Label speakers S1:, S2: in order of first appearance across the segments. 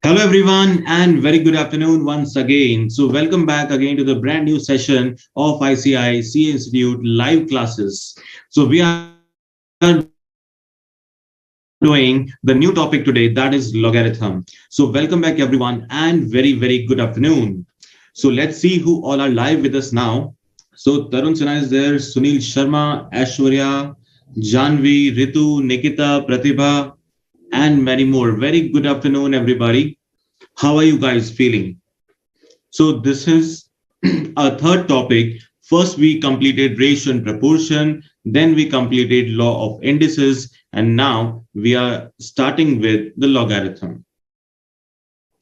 S1: Hello, everyone, and very good afternoon once again. So, welcome back again to the brand new session of ICI C Institute live classes. So, we are doing the new topic today that is logarithm. So, welcome back, everyone, and very, very good afternoon. So, let's see who all are live with us now. So, Tarun Sinha is there, Sunil Sharma, Ashwarya, Janvi, Ritu, Nikita, Pratibha, and many more. Very good afternoon, everybody. How are you guys feeling? So this is our third topic. First, we completed ratio and proportion. Then we completed law of indices. And now we are starting with the logarithm.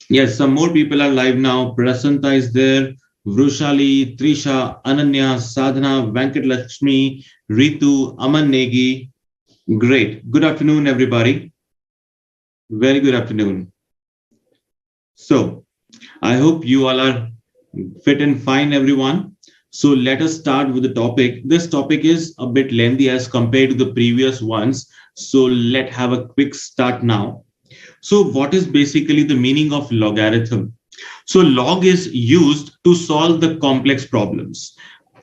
S1: Yes, some more people are live now. Prasanta is there. Vrushali, Trisha, Ananya, Sadhana, Venkat Lakshmi, Ritu, Aman Negi. Great. Good afternoon, everybody. Very good afternoon. So, I hope you all are fit and fine, everyone. So let us start with the topic. This topic is a bit lengthy as compared to the previous ones. So let's have a quick start now. So what is basically the meaning of logarithm? So log is used to solve the complex problems.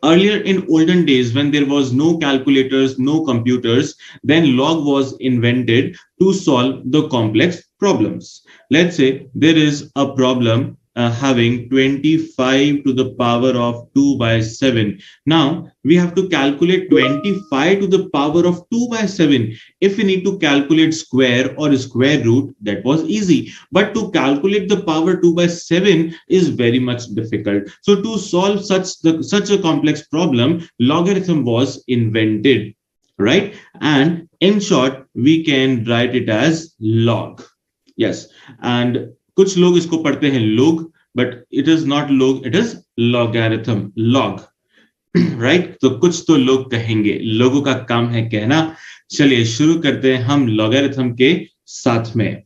S1: Earlier in olden days, when there was no calculators, no computers, then log was invented to solve the complex problems. Let's say there is a problem having 25 to the power of 2 by 7. Now we have to calculate 25 to the power of 2 by 7. If we need to calculate square or square root, that was easy. But to calculate the power 2 by 7 is very much difficult. So to solve such a complex problem, logarithm was invented, right? And in short, we can write it as log. Yes, and कुछ लोग इसको पढ़ते हैं log, but it is not log, it is logarithm, log. Right तो कुछ तो लोग कहेंगे, लोगों का काम है कहना. चलिए शुरू करते हैं हम लॉगरिथम के साथ में.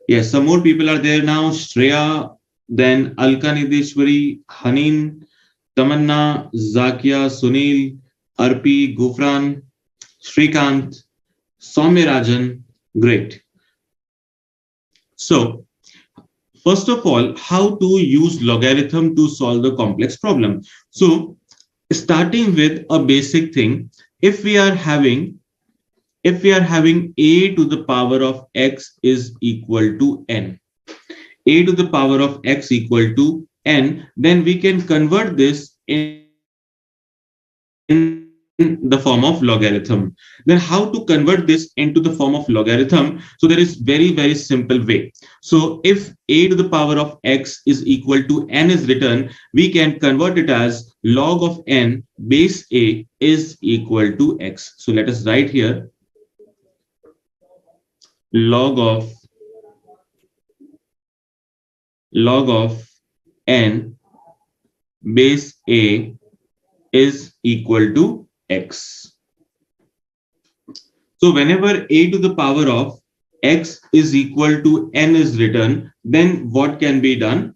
S1: Yes, some more people are there now. Shreya, then Alka Nideshwari, Hanin, Tamanna, Zakia, Sunil, Arpi, Gufran, Shrikant, Soumya Rajan. Great. So, first of all, how to use logarithm to solve the complex problem. So, starting with a basic thing, if we are having a to the power of x is equal to n, a to the power of x equal to n, then we can convert this in the form of logarithm. Then how to convert this into the form of logarithm? So there is very simple way. So if a to the power of x is equal to n is written, we can convert it as log of n base a is equal to x. So let us write here log of n base a is equal to x. So whenever a to the power of x is equal to n is written, then what can be done?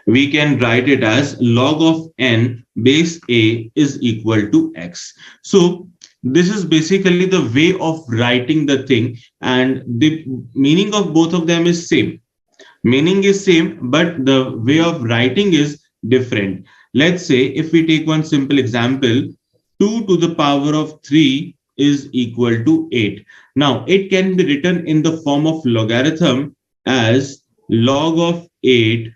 S1: We can write it as log of n base a is equal to x. So this is basically the way of writing the thing, and the meaning of both of them is same. Meaning is same, but the way of writing is different. Let's say if we take one simple example, 2 to the power of 3 is equal to 8. Now it can be written in the form of logarithm as log of 8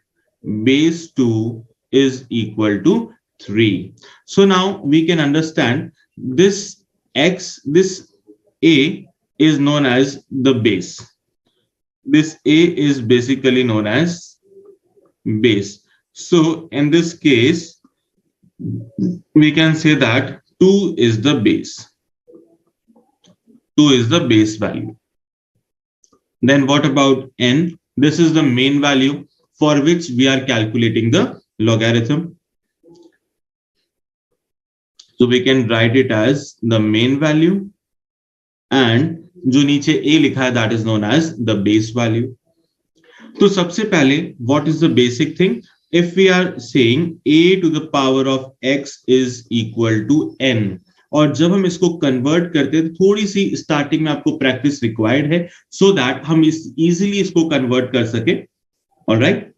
S1: base 2 is equal to 3. So now we can understand this x, this a is known as the base. This a is basically known as base. So in this case, we can say that 2 is the base. 2 is the base value. Then what about n? This is the main value for which we are calculating the logarithm. So we can write it as the main value, and जो नीचे a लिखा है that is known as the base value. तो सबसे पहले what is the basic thing? If we are saying a to the power of x is equal to n, और जब हम इसको कन्वर्ट करते हैं तो थोड़ी सी स्टार्टिंग में आपको प्रैक्टिस रिक्वायर्ड है सो दैट हम इजीली इसको कन्वर्ट कर सके. ऑलराइट।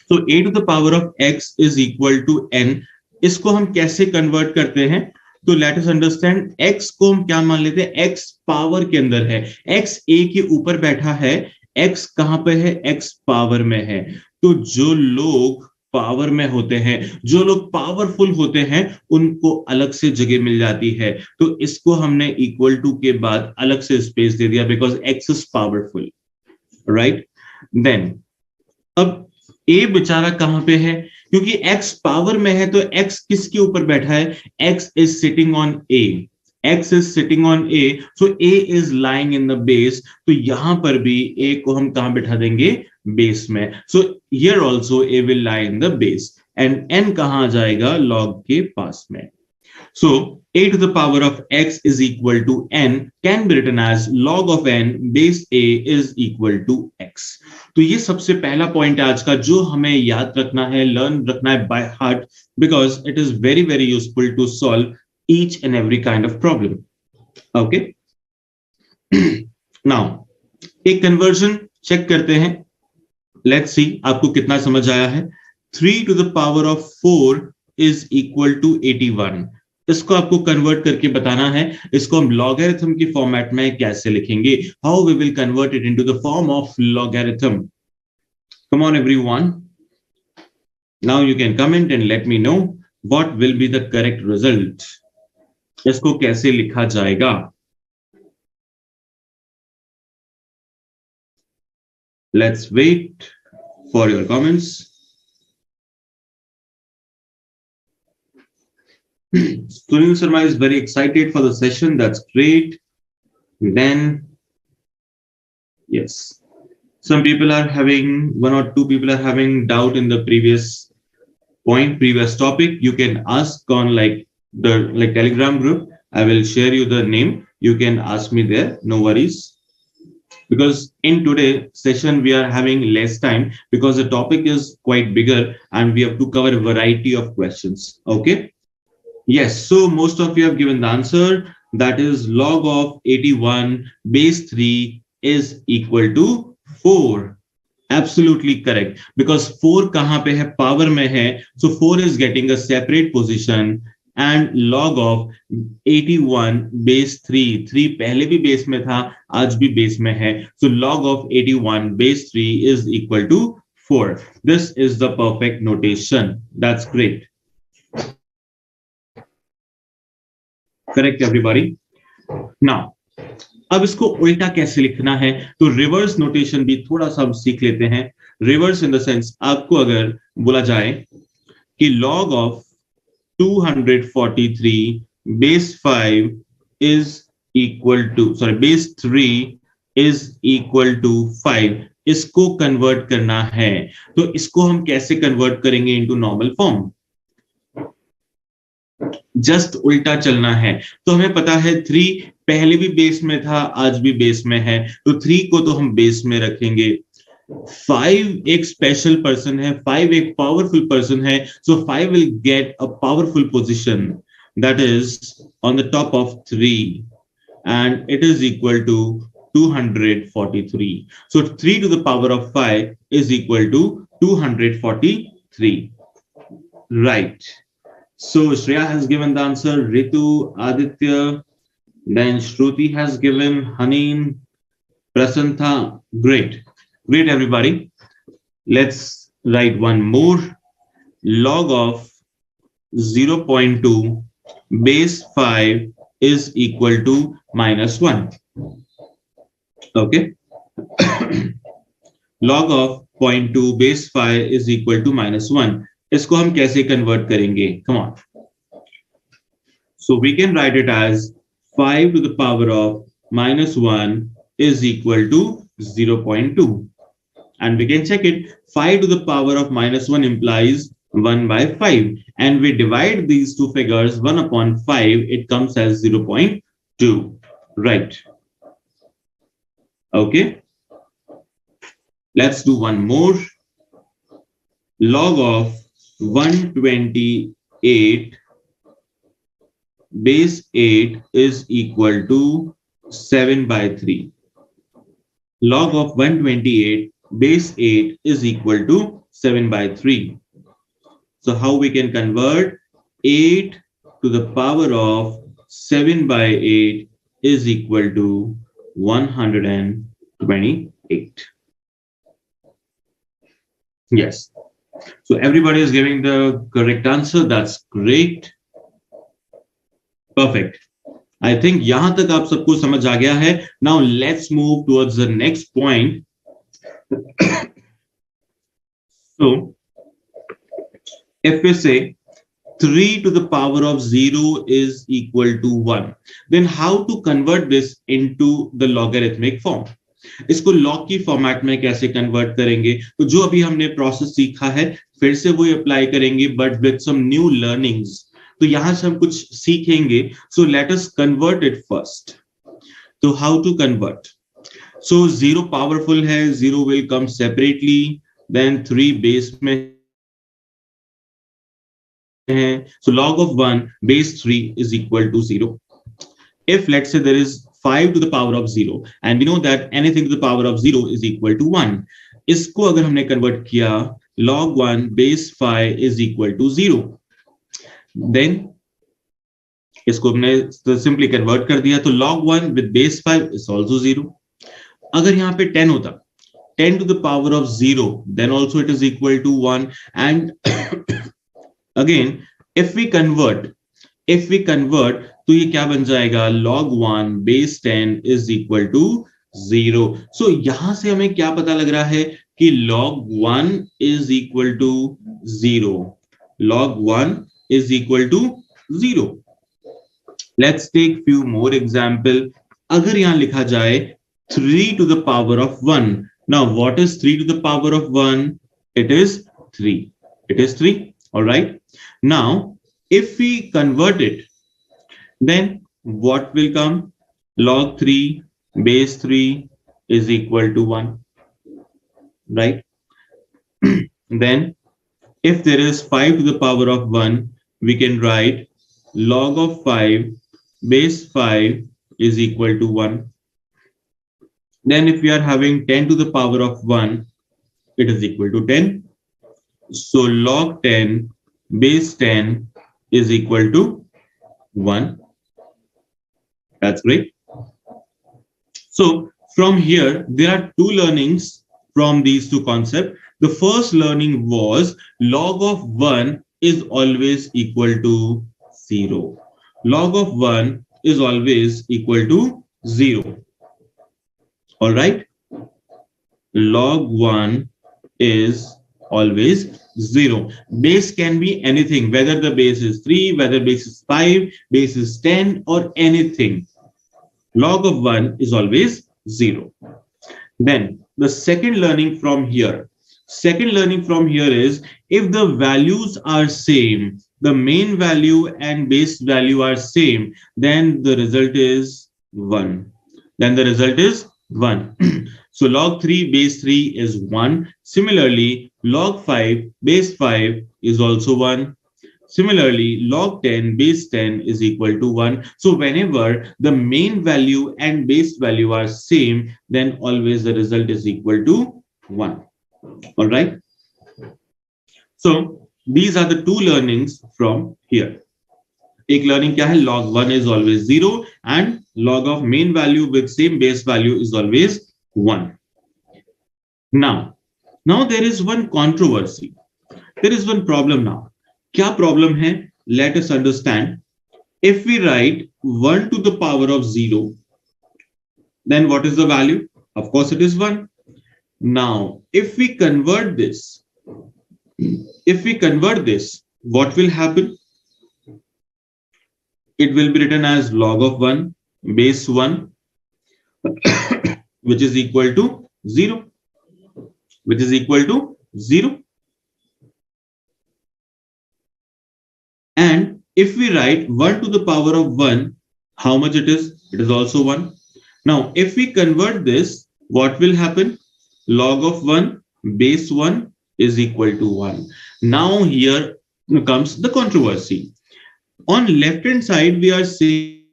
S1: तो a to the power of x is equal to n, इसको हम कैसे कन्वर्ट करते हैं? तो लेट अस अंडरस्टैंड, x को हम क्या मान लेते हैं? x पावर के अंदर है, x a के ऊपर बैठा है, x कहां पे है? x पावर में है। तो जो लोग पावर में होते हैं, जो लोग पावरफुल होते हैं, उनको अलग से जगह मिल जाती है। तो इसको हमने इक्वल टू के बाद अलग से स्पेस दे दिया, because x is powerful, right. Then अब ए बेचारा कहां पे है? क्योंकि x पावर में है, तो x किसके ऊपर बैठा है? x is sitting on a, x is sitting on a, so a is lying in the base. तो यहां पर भी a को हम कहां बैठा देंगे? बेस में। So here also a will lie in the base, and n कहां जाएगा? log के पास में। So a to the power of x is equal to n can be written as log of n base a is equal to x. तो ये सबसे पहला point है आज का, जो हमें याद रखना है, लर्न रखना है by heart, because it is very very useful to solve each and every kind of problem. Okay, now एक कन्वर्जन चेक करते हैं। लेट्स सी आपको कितना समझ आया है। 3 to the power of 4 is equal to 81, इसको आपको कन्वर्ट करके बताना है। इसको हम लॉगरिथम की फॉर्मेट में कैसे लिखेंगे? How we will convert it into the form of logarithm? Come on everyone, now you can comment and let me know what will be the correct result. इसको कैसे लिखा जाएगा? Let's wait for your comments. Sunil Sharma is very excited for the session. That's great. Then, yes, some people are having, one or two people are having doubt in the previous point, previous topic. You can ask on like the Telegram group. I will share you the name. You can ask me there. No worries. Because in today's session we are having less time because the topic is quite bigger and we have to cover a variety of questions. Okay. Yes, so most of you have given the answer. That is log of 81 base 3 is equal to 4. Absolutely correct. Because 4 kahan pe hai? Power mein hai. So 4 is getting a separate position. And log of 81 base 3, 3 pehle bhi base mein tha, aaj bhi base mein hai. So log of 81 base 3 is equal to 4. This is the perfect notation. That's great. Correct everybody. Now अब इसको उल्टा कैसे लिखना है? तो reverse notation भी थोड़ा सा हम सीख लेते हैं। रिवर्स इन द सेंस, आपको अगर बोला जाए कि log of 243 base 5 is equal to, sorry base 3 is equal to 5, इसको कन्वर्ट करना है। तो इसको हम कैसे कन्वर्ट करेंगे इनटू नॉर्मल फॉर्म? जस्ट उल्टा चलना है। तो हमें पता है 3 पहले भी बेस में था, आज भी बेस में है, तो 3 को तो हम बेस में रखेंगे। 5 एक स्पेशल पर्सन है, 5 एक पावरफुल पर्सन है, so 5 will get a powerful position that is on the top of 3 and it is equal to 243. So 3 to the power of 5 is equal to 243. Right. So Shreya has given the answer, Ritu, Aditya, then Shruti has given, Haneen, Prasantha. Great. Great, everybody. Let's write one more. Log of 0.2 base 5 is equal to -1. Okay. Log of 0.2 base 5 is equal to -1. इसको हम कैसे convert करेंगे? Come on. So we can write it as 5 to the power of -1 is equal to 0.2. And we can check it. 5 to the power of -1 implies 1 by 5. And we divide these two figures, 1 upon 5, it comes as 0.2. Right. Okay. Let's do one more. Log of 128 base 8 is equal to 7 by 3. Log of 128 base 8 is equal to 7 by 3. So how we can convert 8 to the power of 7 by 8 is equal to 128. Yes. So everybody is giving the correct answer. That's great. Perfect. I think यहां तक आप सबको समझ आ गया है. Now let's move towards the next point. So if we say 3 to the power of 0 is equal to 1, then how to convert this into the logarithmic form? इसको log की format में कैसे कन्वर्ट करेंगे? तो जो अभी हमने प्रोसेस सीखा है फिर से वो अप्लाई करेंगे but with some new learnings. तो यहां से हम कुछ सीखेंगे. So let us convert it first. तो how to convert? So 0 powerful है, 0 will come separately, then 3 base में है. So log of 1 base 3 is equal to 0. If let's say there is 5 to the power of 0 and we know that anything to the power of 0 is equal to 1. इसको अगर हमने convert किया log 1 base 5 is equal to 0. Then इसको हमने simply convert कर दिया तो log 1 with base 5 is also 0. अगर यहाँ पे 10 होता 10 to the power of 0 then also it is equal to 1. And again if we convert तो ये क्या बन जाएगा? log 1 base 10 is equal to 0. So यहां से हमें क्या पता लग रहा है कि log 1 is equal to 0. log 1 is equal to 0. Let's take few more example. अगर यहां लिखा जाए 3 to the power of 1. Now what is 3 to the power of 1? It is 3. It is 3. All right. Now, if we convert it, then what will come? Log 3 base 3 is equal to 1, right? Then, if there is 5 to the power of 1, we can write log of 5 base 5 is equal to 1. Then, if we are having 10 to the power of 1, it is equal to 10. So, log 10 base 10 is equal to 1. That's great. So from here, there are two learnings from these two concepts. The first learning was log of 1 is always equal to 0. Log of 1 is always equal to 0. All right. Log 1 is always 0. Base can be anything, whether the base is 3, whether base is 5, base is 10 or anything. Log of 1 is always 0. Then the second learning from here. Second learning from here is if the values are same, the main value and base value are same, then the result is 1. Then the result is 1. So log 3 base 3 is 1. Similarly, log 5 base 5 is also 1. Similarly, log 10 base 10 is equal to 1. So whenever the main value and base value are same, then always the result is equal to 1. All right. So these are the two learnings from here. एक learning क्या है? Log 1 is always 0 and log of main value with same base value is always 1. Now there is one controversy. There is one problem now. क्या problem है? Let us understand. If we write 1 to the power of 0, then what is the value? Of course, it is 1. Now, if we convert this, what will happen? It will be written as log of 1 base 1, which is equal to 0. Which is equal to 0. And if we write 1 to the power of 1, how much it is? It is also 1. Now, if we convert this, what will happen? Log of 1 base 1 is equal to 1. Now, here comes the controversy. On left hand side, we are saying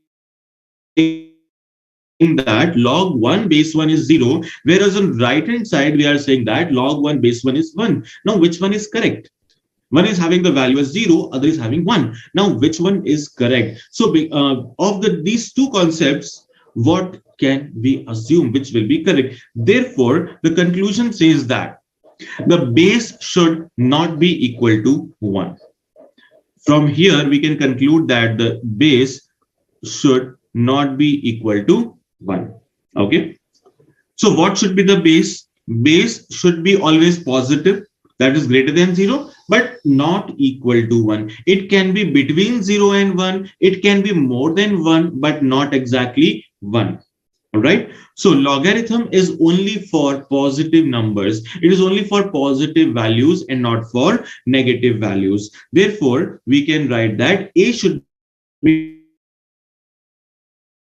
S1: that log 1 base 1 is 0, whereas on right hand side we are saying that log 1 base 1 is 1. Now which one is correct? One is having the value as 0, other is having 1. Now which one is correct? So of these two concepts, what can we assume which will be correct? Therefore, the conclusion says that the base should not be equal to 1. From here, we can conclude that the base should not be equal to 1. Okay. So what should be the base? Base should be always positive, that is greater than 0, but not equal to 1. It can be between 0 and 1. It can be more than 1, but not exactly 1. All right. So logarithm is only for positive numbers. It is only for positive values and not for negative values. Therefore, we can write that a should be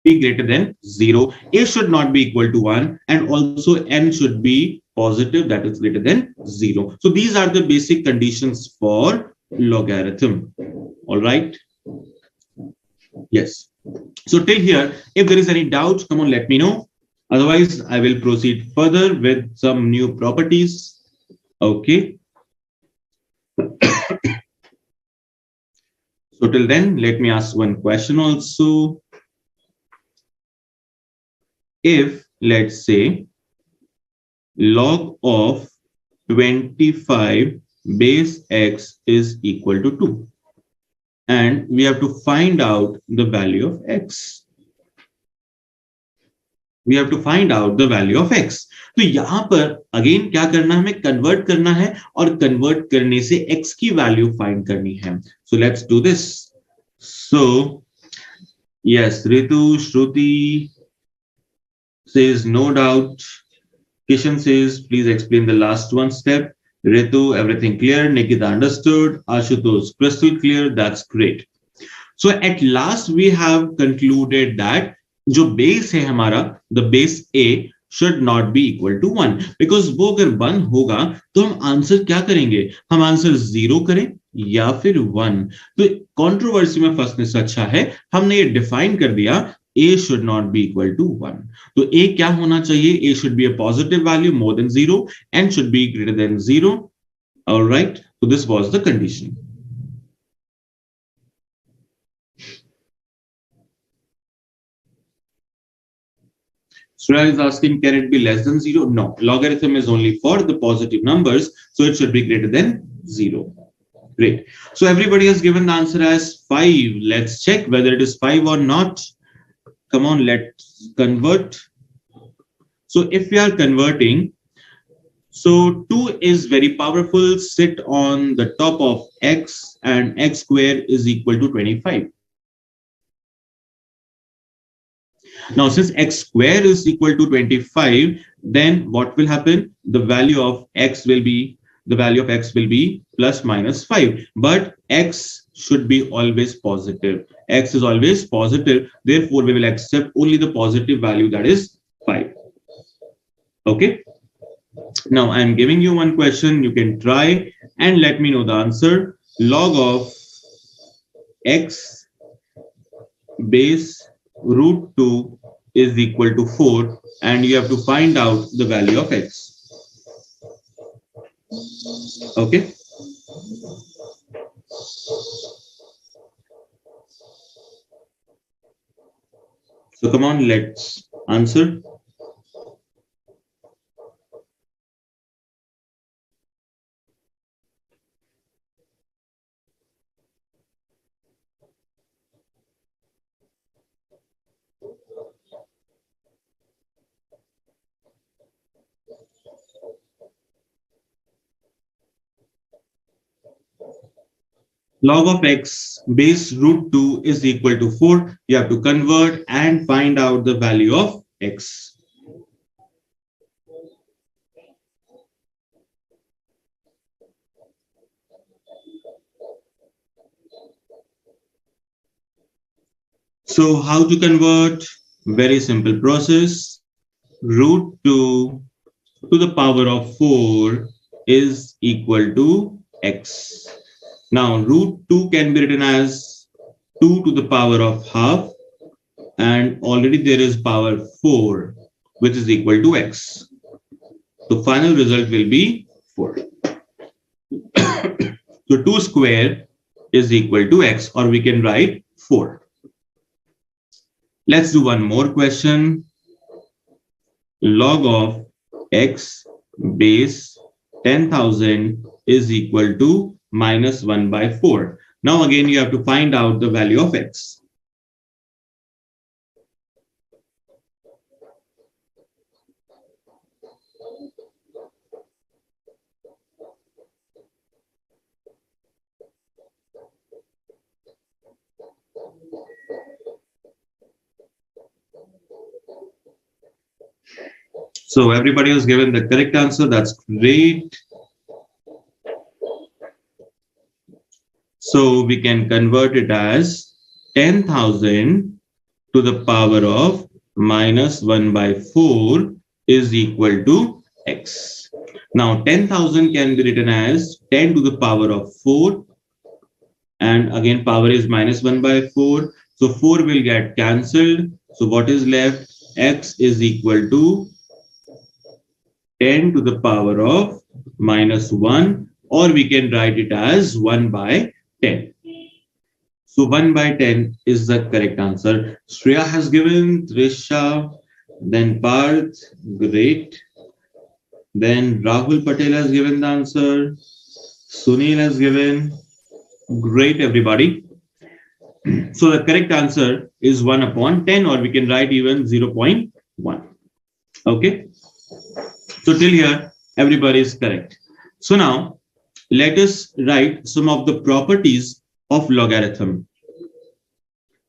S1: greater than 0. A should not be equal to 1. And also n should be positive, that is greater than 0. So these are the basic conditions for logarithm. All right. Yes. So till here, if there is any doubt, come on, let me know. Otherwise, I will proceed further with some new properties. Okay. So till then, let me ask one question also. If, let's say, log of 25 base x is equal to 2, and we have to find out the value of x. We have to find out the value of x. तो यहां पर again क्या करना है, हमें convert करना है और कन्वर्ट करने से x की वैल्यू फाइंड करनी है. So let's do this. So yes, Ritu, Shruti says no doubt. Kishan says please explain the last one step. Ritu, everything clear. Nikita understood. Ashutosh, crystal clear. That's great. So at last we have concluded that जो base है हमारा, the base a should not be equal to 1, because वो अगर 1 होगा तो हम answer क्या करेंगे, हम आंसर 0 करें या फिर 1. तो कंट्रोवर्सी में फंसने से अच्छा है हमने ये डिफाइन कर दिया, a should not be equal to 1. तो a क्या होना चाहिए, a should be a positive value more than 0 and should be greater than 0. All right, so this was the condition. Surya is asking, can it be less than 0? No, logarithm is only for the positive numbers, so it should be greater than 0. Great. So everybody has given the answer as 5. Let's check whether it is 5 or not. Come on, let's convert. So if we are converting, so 2 is very powerful, sit on the top of x, and x square is equal to 25. Now, since x square is equal to 25, then what will happen? The value of x will be plus minus 5. But x should be always positive. X is always positive. Therefore, we will accept only the positive value, that is 5. Okay. Now, I am giving you one question. You can try and let me know the answer. Log of x base root 2 is equal to 4, and you have to find out the value of x. Okay. So come on, let's answer. Log of x base root 2 is equal to 4. You have to convert and find out the value of x. So how to convert? Very simple process. Root 2 to the power of 4 is equal to x. Now, root 2 can be written as 2 to the power of half and already there is power 4, which is equal to x. The final result will be 4. So 2 square is equal to x, or we can write 4. Let's do one more question. Log of x base 10,000 is equal to minus 1 by 4. Now again, you have to find out the value of x. So everybody has given the correct answer. That's great. So we can convert it as 10,000 to the power of minus 1 by 4 is equal to x. Now 10,000 can be written as 10 to the power of 4. And again, power is minus 1 by 4. So 4 will get cancelled. So what is left? X is equal to 10 to the power of minus 1, or we can write it as 1 by 10. So 1 by 10 is the correct answer. Shreya has given, Trisha, then Parth, great. Then Rahul Patel has given the answer. Sunil has given, great everybody. So the correct answer is 1 upon 10, or we can write even 0.1. Okay. So till here, everybody is correct. So now let us write some of the properties of logarithm,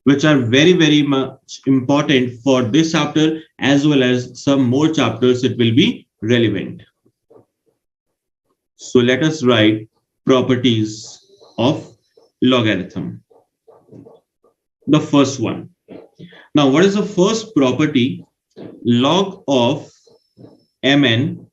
S1: which are very, very much important for this chapter, as well as some more chapters it will be relevant. So let us write properties of logarithm. The first one. Now, what is the first property? Log of mn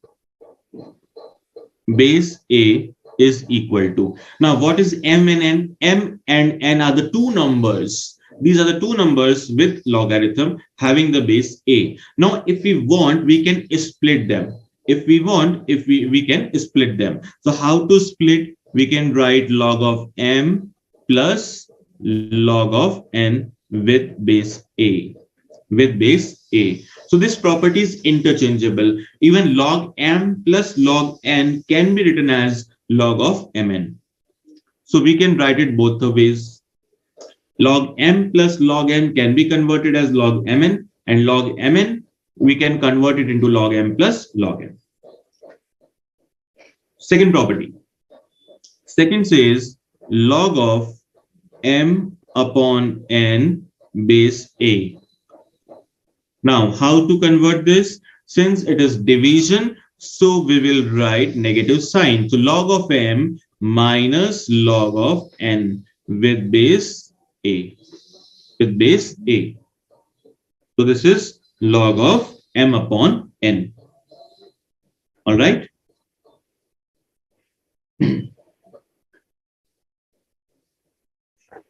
S1: base a is equal to. Now, what is m and n? M and n are the two numbers. These are the two numbers with logarithm having the base a. Now, if we want, we can split them. If we want, we can split them. So how to split? We can write log of m plus log of n with base a. With base a. So this property is interchangeable. Even log m plus log n can be written as log of mn. So we can write it both the ways. Log m plus log n can be converted as log mn, and log mn we can convert it into log m plus log n. Second property. Second says log of m upon n base a. Now, how to convert this? Since it is division, so we will write negative sign. So log of m minus log of n with base a. With base a. So this is log of m upon n. All right.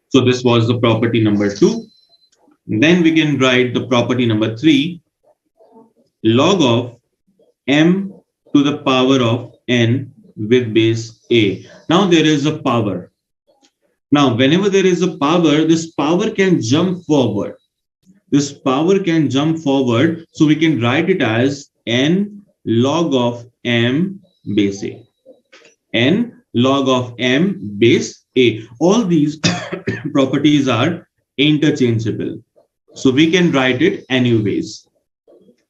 S1: So this was the property number 2. Then we can write the property number 3. Log of m to the power of n with base a. Now there is a power. Now whenever there is a power, this power can jump forward. This power can jump forward. So we can write it as n log of m base a. N log of m base a. All these properties are interchangeable. So we can write it anyways.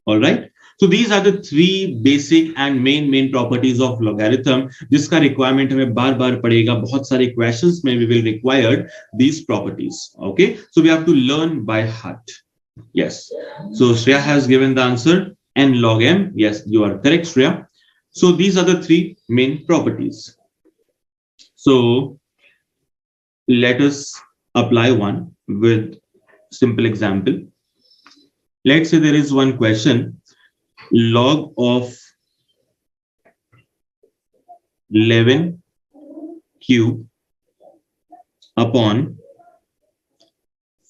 S1: All right. So these are the 3 basic and main properties of logarithm, जिसका requirement हमें बार-बार पड़ेगा. बहुत सारे questions में we will require these properties. Okay. So we have to learn by heart. Yes. So Shreya has given the answer. N log m. Yes, you are correct, Shreya. So these are the 3 main properties. So let us apply one with simple example. Let's say there is one question, log of 11 cube upon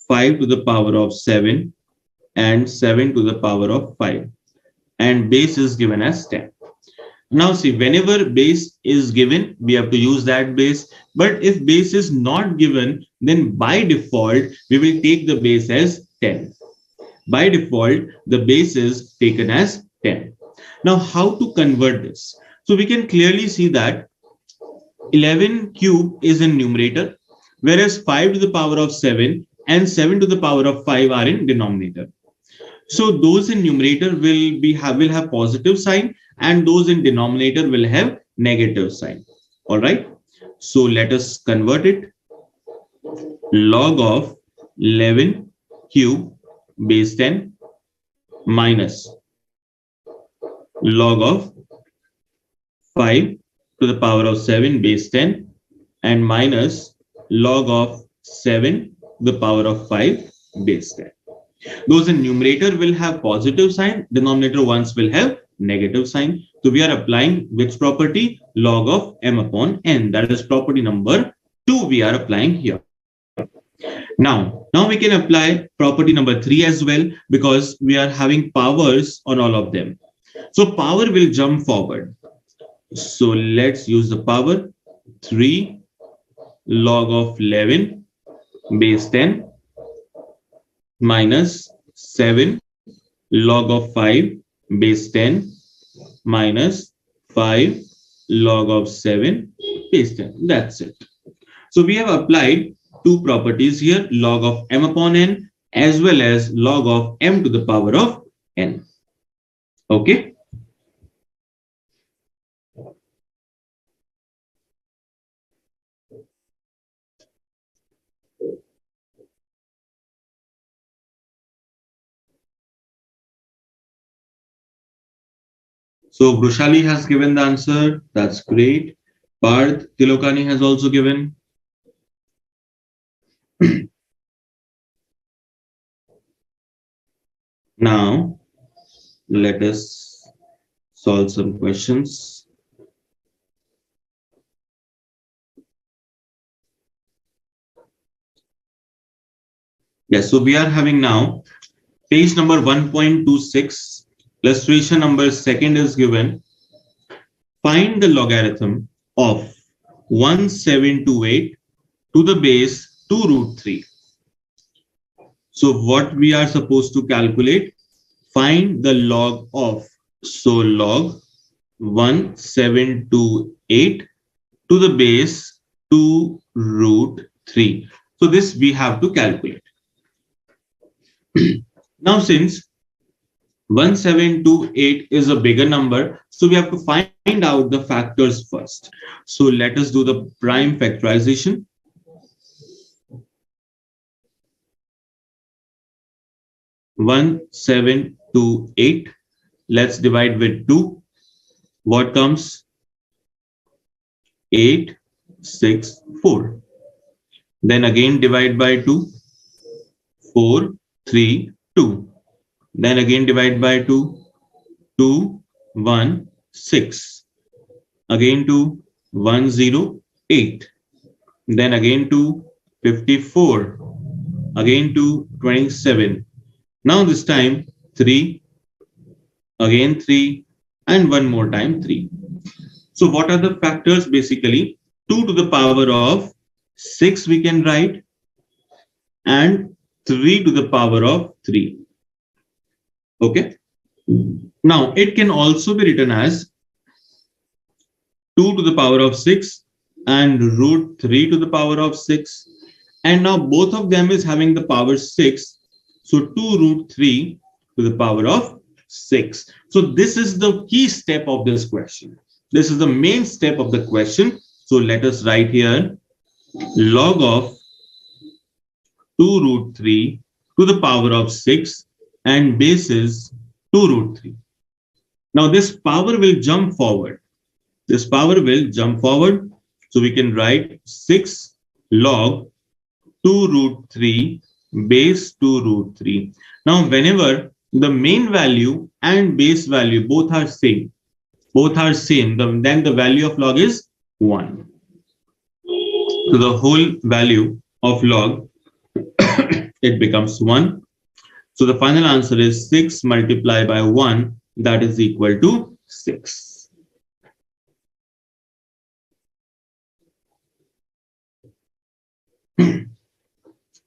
S1: 5 to the power of 7 and 7 to the power of 5, and base is given as 10. Now see, whenever base is given, we have to use that base. But if base is not given, then by default, we will take the base as 10. By default, the base is taken as 10. Now, how to convert this? So we can clearly see that 11 cube is in numerator, whereas 5 to the power of 7 and 7 to the power of 5 are in denominator. So those in numerator will have positive sign, and those in denominator will have negative sign. All right. So let us convert it. Log of 11 cube base 10 minus log of 5 to the power of 7 base 10 and minus log of 7 to the power of 5 base 10. Those in numerator will have positive sign, denominator ones will have negative sign. So we are applying which property? Log of m upon n. That is property number 2 we are applying here. Now we can apply property number 3 as well, because we are having powers on all of them. So power will jump forward. So let's use the power. 3 log of 11 base 10 minus 7 log of 5 base 10 minus 5 log of 7 base 10. That's it. So we have applied two properties here, log of m upon n as well as log of m to the power of n. Okay. So Brushali has given the answer. That's great. Parth Tilokani has also given. Now, let us solve some questions. Yes, so we are having now page number 1.26. Illustration number 2 is given. Find the logarithm of 1728 to the base 2 root 3. So what we are supposed to calculate? Find the log of. So log 1728 to the base 2 root 3. So this we have to calculate. Now since 1728 is a bigger number, so we have to find out the factors first. So let us do the prime factorization. One, 7, 2, 8. Let's divide with 2. What comes? 8, 6, 4. Then again divide by 2. 4, 3, 2. Then again divide by 2. 2, 1, 6. Again 2, 1, 0, 8. Then again 2, 54. Again 2, 27. Now this time 3, again 3, and one more time 3. So what are the factors? Basically 2 to the power of 6 we can write, and 3 to the power of 3. Okay. Now it can also be written as 2 to the power of 6 and root 3 to the power of 6. And now both of them is having the power 6. So 2 root 3 to the power of 6. So this is the key step of this question. This is the main step of the question. So let us write here log of 2 root 3 to the power of 6 and base is 2 root 3. Now this power will jump forward. This power will jump forward. So we can write 6 log 2 root 3 base 2 root 3. Now whenever the main value and base value both are same, then the value of log is 1. So the whole value of log it becomes 1. So the final answer is 6 multiplied by 1, that is equal to 6.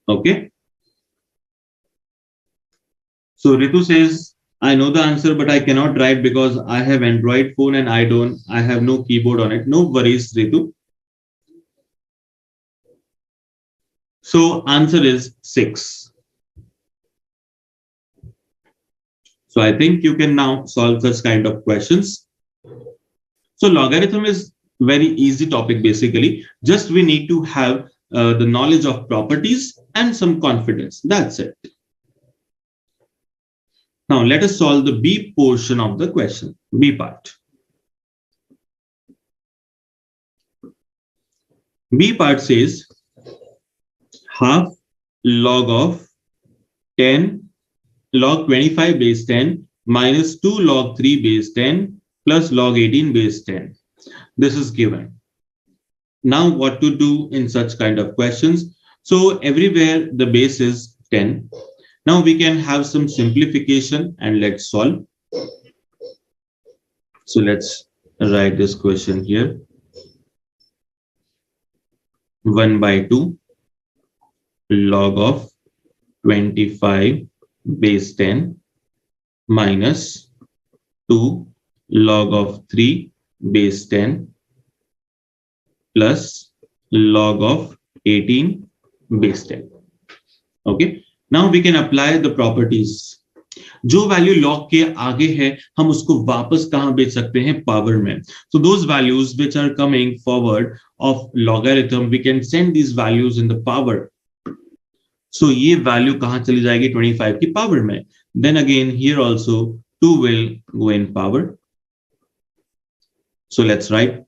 S1: Okay. So Ritu says, I know the answer, but I cannot write because I have Android phone and I have no keyboard on it. No worries, Ritu. So answer is 6. So I think you can now solve such kind of questions. So logarithm is very easy topic basically. Just we need to have the knowledge of properties and some confidence. That's it. Now let us solve the B portion of the question, B part. B part says half log of 10 log 25 base 10 minus 2 log 3 base 10 plus log 18 base 10. This is given. Now what to do in such kind of questions? So everywhere the base is 10. Now we can have some simplification and let's solve. So let's write this question here. 1 by 2 log of 25 base 10 minus 2 log of 3 base 10 plus log of 18 base 10. Okay. Now we can apply the properties. जो value log के आगे है हम उसको वापस कहां भेज सकते हैं पावर में. So those values which are coming forward of logarithm we can send these values in the power. So ये वैल्यू कहां चली जाएगी 25 की पावर में. Then again here also 2 will go in power. So let's write.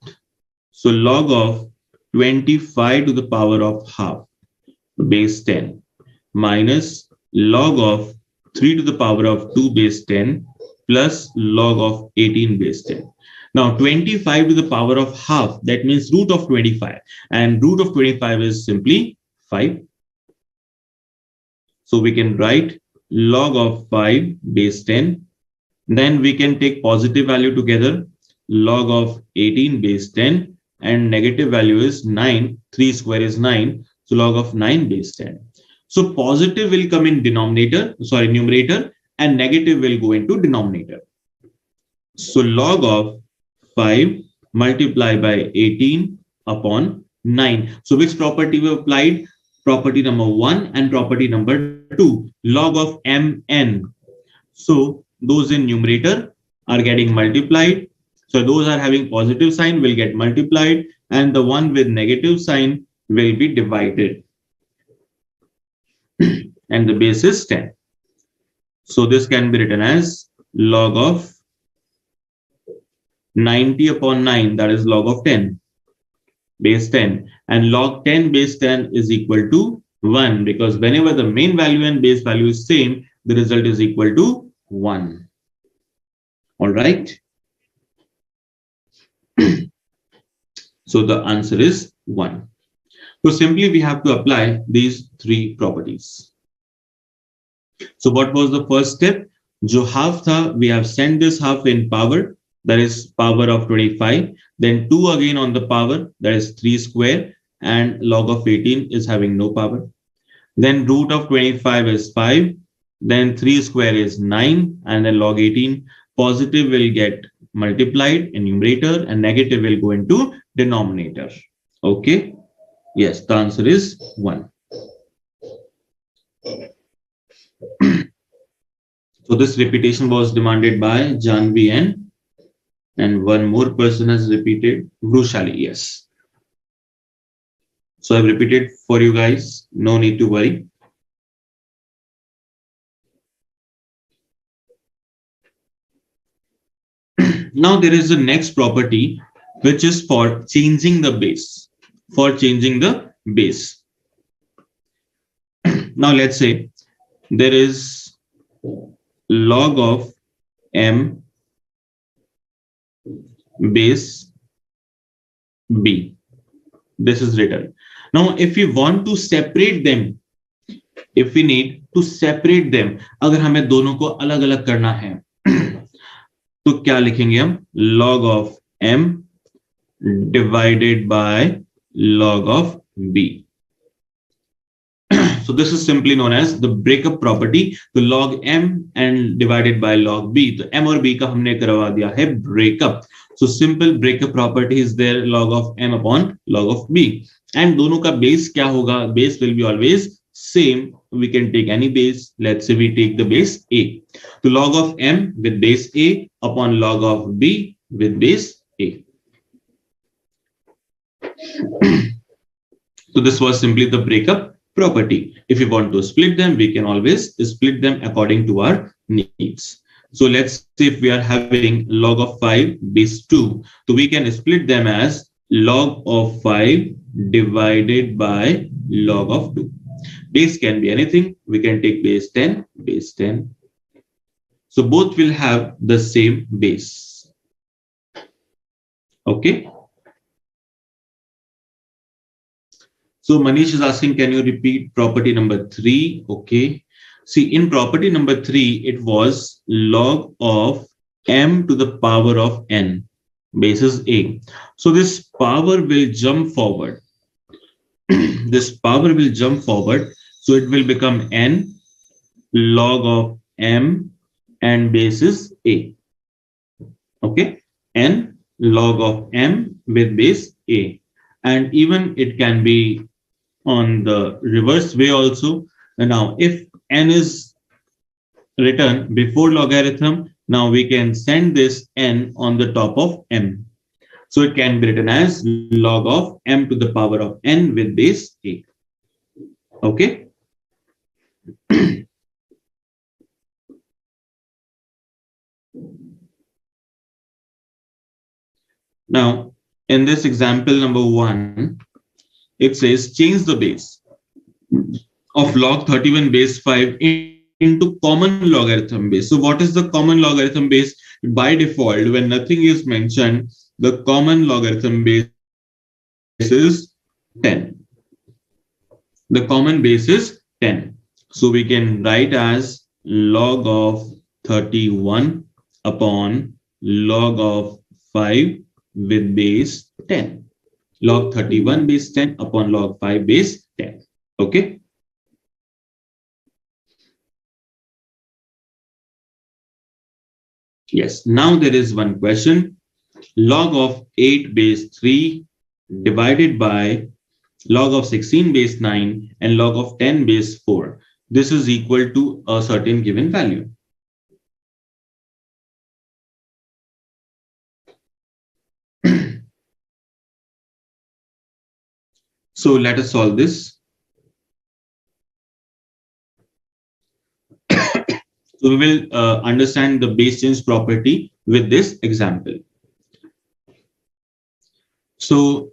S1: So log of 25 to the power of half base 10 minus log of 3 to the power of 2 base 10 plus log of 18 base 10. Now 25 to the power of half, that means root of 25, and root of 25 is simply 5. So we can write log of 5 base 10. Then we can take positive value together, log of 18 base 10, and negative value is 9. 3 square is 9. So log of 9 base 10. So positive will come in numerator, and negative will go into denominator. So log of 5 multiplied by 18 upon 9. So which property we applied? Property number 1 and property number 2, log of mn. So those in numerator are getting multiplied. So those are having positive sign will get multiplied, and the one with negative sign will be divided. And the base is 10. So this can be written as log of 90 upon 9, that is log of 10 base 10, and log 10 base 10 is equal to 1, because whenever the main value and base value is same, the result is equal to 1. All right. So the answer is 1. So simply we have to apply these 3 properties. So what was the first step? जो half था, we have sent this half in power, that is power of 25. Then 2 again on the power, that is 3 square, and log of 18 is having no power. Then root of 25 is 5. Then 3 square is 9, and then log 18. Positive will get multiplied in numerator, and negative will go into denominator. Okay. Yes, the answer is 1. So this repetition was demanded by Janvi and one more person has repeated, Vrushali. Yes. So I've repeated for you guys. No need to worry. Now there is the next property, which is for changing the base. For changing the base. Now let's say there is log of m base b. This is written. Now if we want to separate them, If we need to separate them, अगर हमें दोनों को अलग अलग करना है तो क्या लिखेंगे हम? log of m divided by log of b. So this is simply known as the breakup property. तो log m and divided by log b, तो m और b का हमने करवा दिया है breakup. So simple breakup property is there, log of m upon log of b. And दोनों का base क्या होगा? Base will be always same. We can take any base. Let's say we take the base a. So log of m with base a upon log of b with base a. So this was simply the breakup property. If we want to split them, we can always split them according to our needs. So let's say if we are having log of 5 base 2, so we can split them as log of 5 divided by log of 2. Base can be anything. We can take base 10, base 10. So both will have the same base. Okay. So Manish is asking, can you repeat property number 3? Okay. See, in property number 3, it was log of m to the power of n, basis a. So this power will jump forward. This power will jump forward. So it will become n log of m and basis a. Okay. N log of m with base a. And even it can be on the reverse way also. And now if n is written before logarithm, now we can send this n on the top of m. So it can be written as log of m to the power of n with base a. Okay. Now in this example number 1, it says change the base of log 31 base 5 into common logarithm base. So what is the common logarithm base? By default, when nothing is mentioned, the common logarithm base is 10. The common base is 10. So we can write as log of 31 upon log of 5 with base 10. Log 31 base 10 upon log 5 base 10. Okay. Yes. Now there is one question. Log of 8 base 3 divided by log of 16 base 9 and log of 10 base 4. This is equal to a certain given value. So let us solve this. So we will understand the base change property with this example. So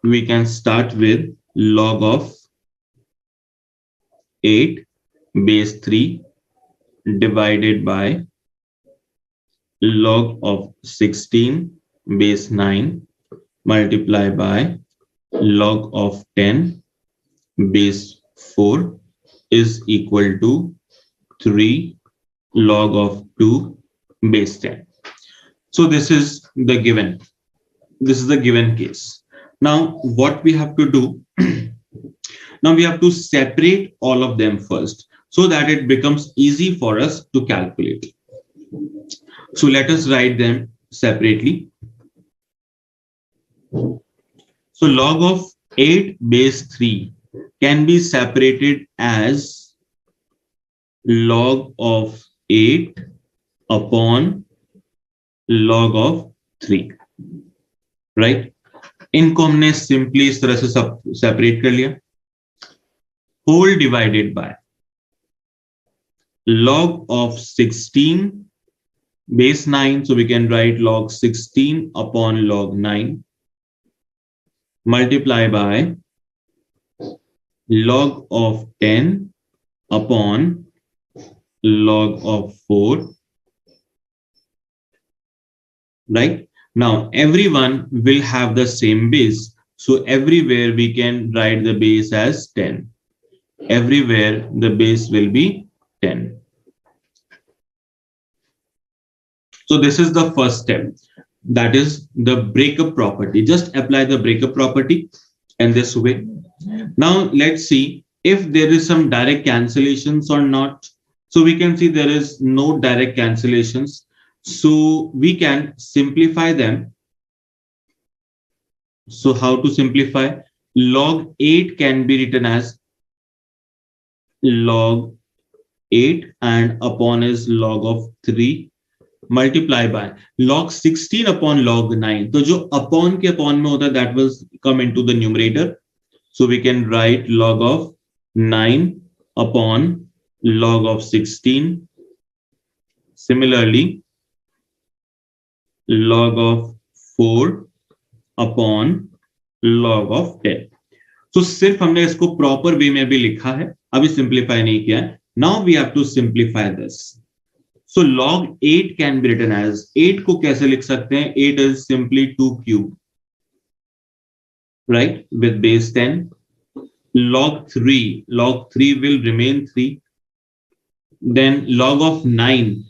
S1: we can start with log of 8 base 3 divided by log of 16 base 9 multiply by log of 10 base 4 is equal to 3 log of 2 base 10. So this is the given. This is the given case. Now what we have to do, now we have to separate all of them first so that it becomes easy for us to calculate. So let us write them separately. So log of 8 base 3 can be separated as log of 8 upon log of 3, right? इनको हमने simply इस तरह से separate कर लिया. Whole divided by log of 16 base 9, so we can write log 16 upon log 9 multiply by log of 10 upon log of 4, right? Now everyone will have the same base, so everywhere we can write the base as 10. Everywhere the base will be 10. So this is the first step. That is the breakup property. Just apply the breakup property in this way. Now let's see if there is some direct cancellations or not. So we can see there is no direct cancellations. So we can simplify them. So how to simplify? Log 8 can be written as log 8 and upon is log of 3 multiply by log 16 upon log 9. तो जो upon के upon में होता है that will come into the numerator. So we can write log of 9 upon log of 16. Similarly, log of 4 upon log of 10. So सिर्फ हमने इसको proper way में भी लिखा है, अभी simplify नहीं किया है. Now we have to simplify this. So log 8 can be written as 8 को कैसे लिख सकते हैं? 8 is simply 2 cube, right? With base 10. Log 3 will remain 3. Then log of 9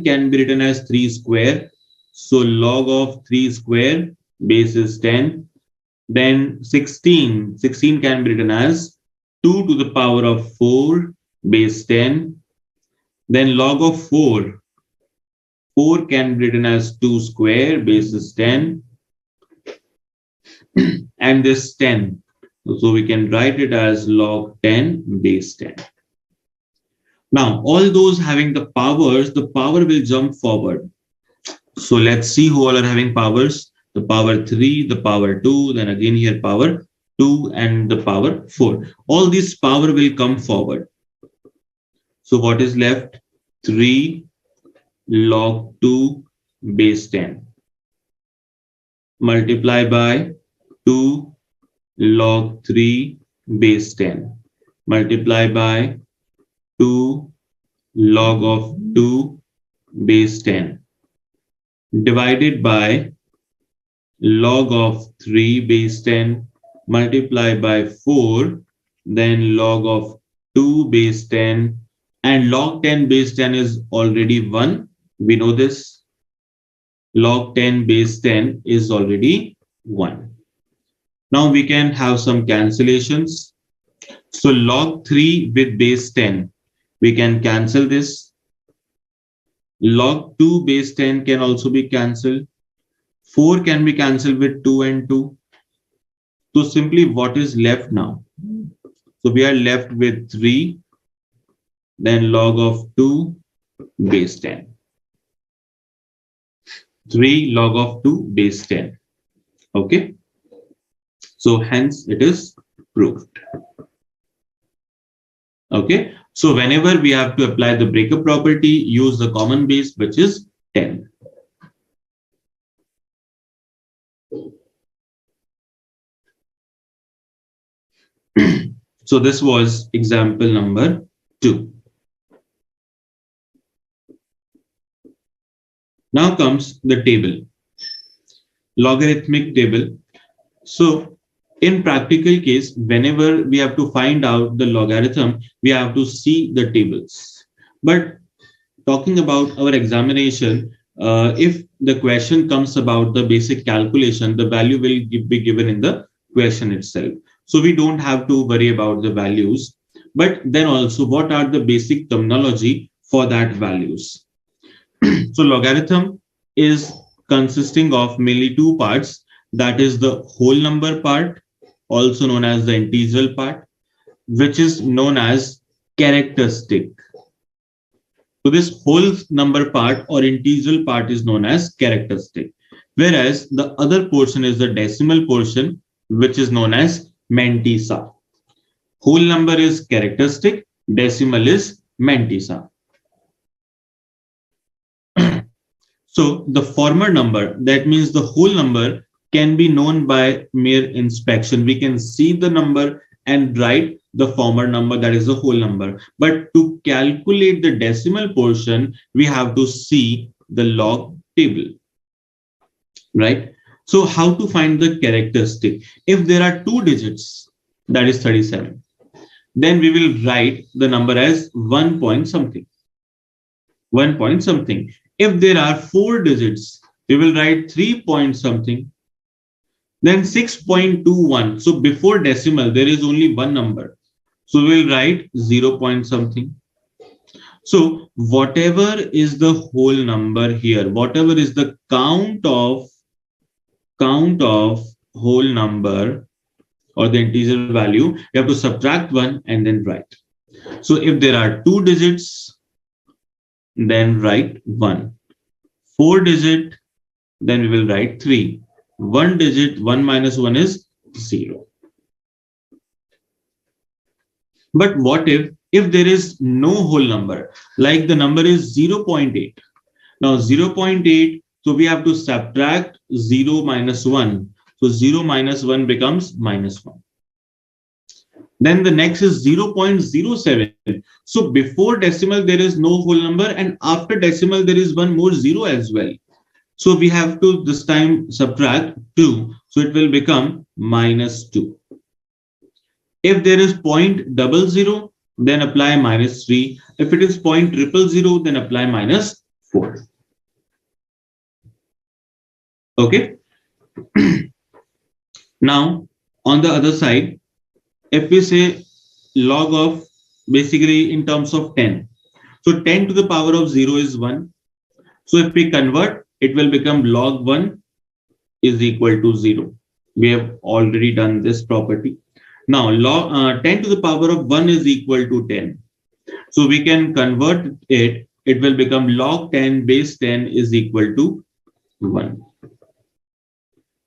S1: can be written as 3 square. So log of 3 square base is 10. Then 16 can be written as 2 to the power of 4 base 10. Then log of 4 can be written as 2 square base is 10. And this 10. So we can write it as log 10 base 10. Now, all those having the powers, the power will jump forward. So let's see who all are having powers. The power 3, the power 2, then again here power 2 and the power 4. All these power will come forward. So what is left? 3 log 2 base 10 multiply by 2 log 3 base 10 multiply by 2 log of 2 base 10 divided by log of 3 base 10 multiply by 4, then log of 2 base 10, and log 10 base 10 is already 1. We know this. Log 10 base 10 is already 1. Now we can have some cancellations. So log 3 with base 10, we can cancel this. Log 2 base 10 can also be cancelled. 4 can be cancelled with 2 and 2. So simply what is left now? So we are left with 3, then log of 2 base 10. 3 log of 2 base 10. Okay. So hence it is proved. Okay. So whenever we have to apply the breakup property, use the common base, which is 10. So this was example number 2. Now comes the table, logarithmic table. So in practical case, whenever we have to find out the logarithm, we have to see the tables. But talking about our examination, if the question comes about the basic calculation, the value will be given in the question itself. So we don't have to worry about the values. But then also, what are the basic terminology for that values? So logarithm is consisting of mainly two parts. That is the whole number part, also known as the integral part, which is known as characteristic. So this whole number part or integral part is known as characteristic, whereas the other portion is the decimal portion, which is known as mantissa. Whole number is characteristic, decimal is mantissa. So the former number, that means the whole number, can be known by mere inspection. We can see the number and write the former number, that is the whole number. But to calculate the decimal portion, we have to see the log table, right? So how to find the characteristic? If there are two digits, that is 37. then we will write the number as 1 point something. 1 point something. If there are 4 digits, we will write 3 point something. Then 6.21. So before decimal, there is only one number. So we will write 0 point something. So whatever is the whole number here, whatever is the count of whole number or the integer value, you have to subtract 1 and then write. So if there are 2 digits, then write 1. 4 digit, then we will write 3. 1 digit, 1 minus 1 is 0. But what if there is no whole number, like the number is 0.8. Now 0.8, so we have to subtract 0 minus 1. So 0 minus 1 becomes minus 1. Then the next is 0.07. So before decimal, there is no whole number, and after decimal, there is one more 0 as well. So we have to this time subtract 2. So it will become minus 2. If there is 0.00, then apply minus 3. If it is 0.000, then apply minus 4. Okay. Now, on the other side, if we say log of basically in terms of 10. So 10 to the power of 0 is 1. So if we convert, it will become log 1 is equal to 0. We have already done this property. Now log 10 to the power of 1 is equal to 10. So we can convert it. It will become log 10 base 10 is equal to 1.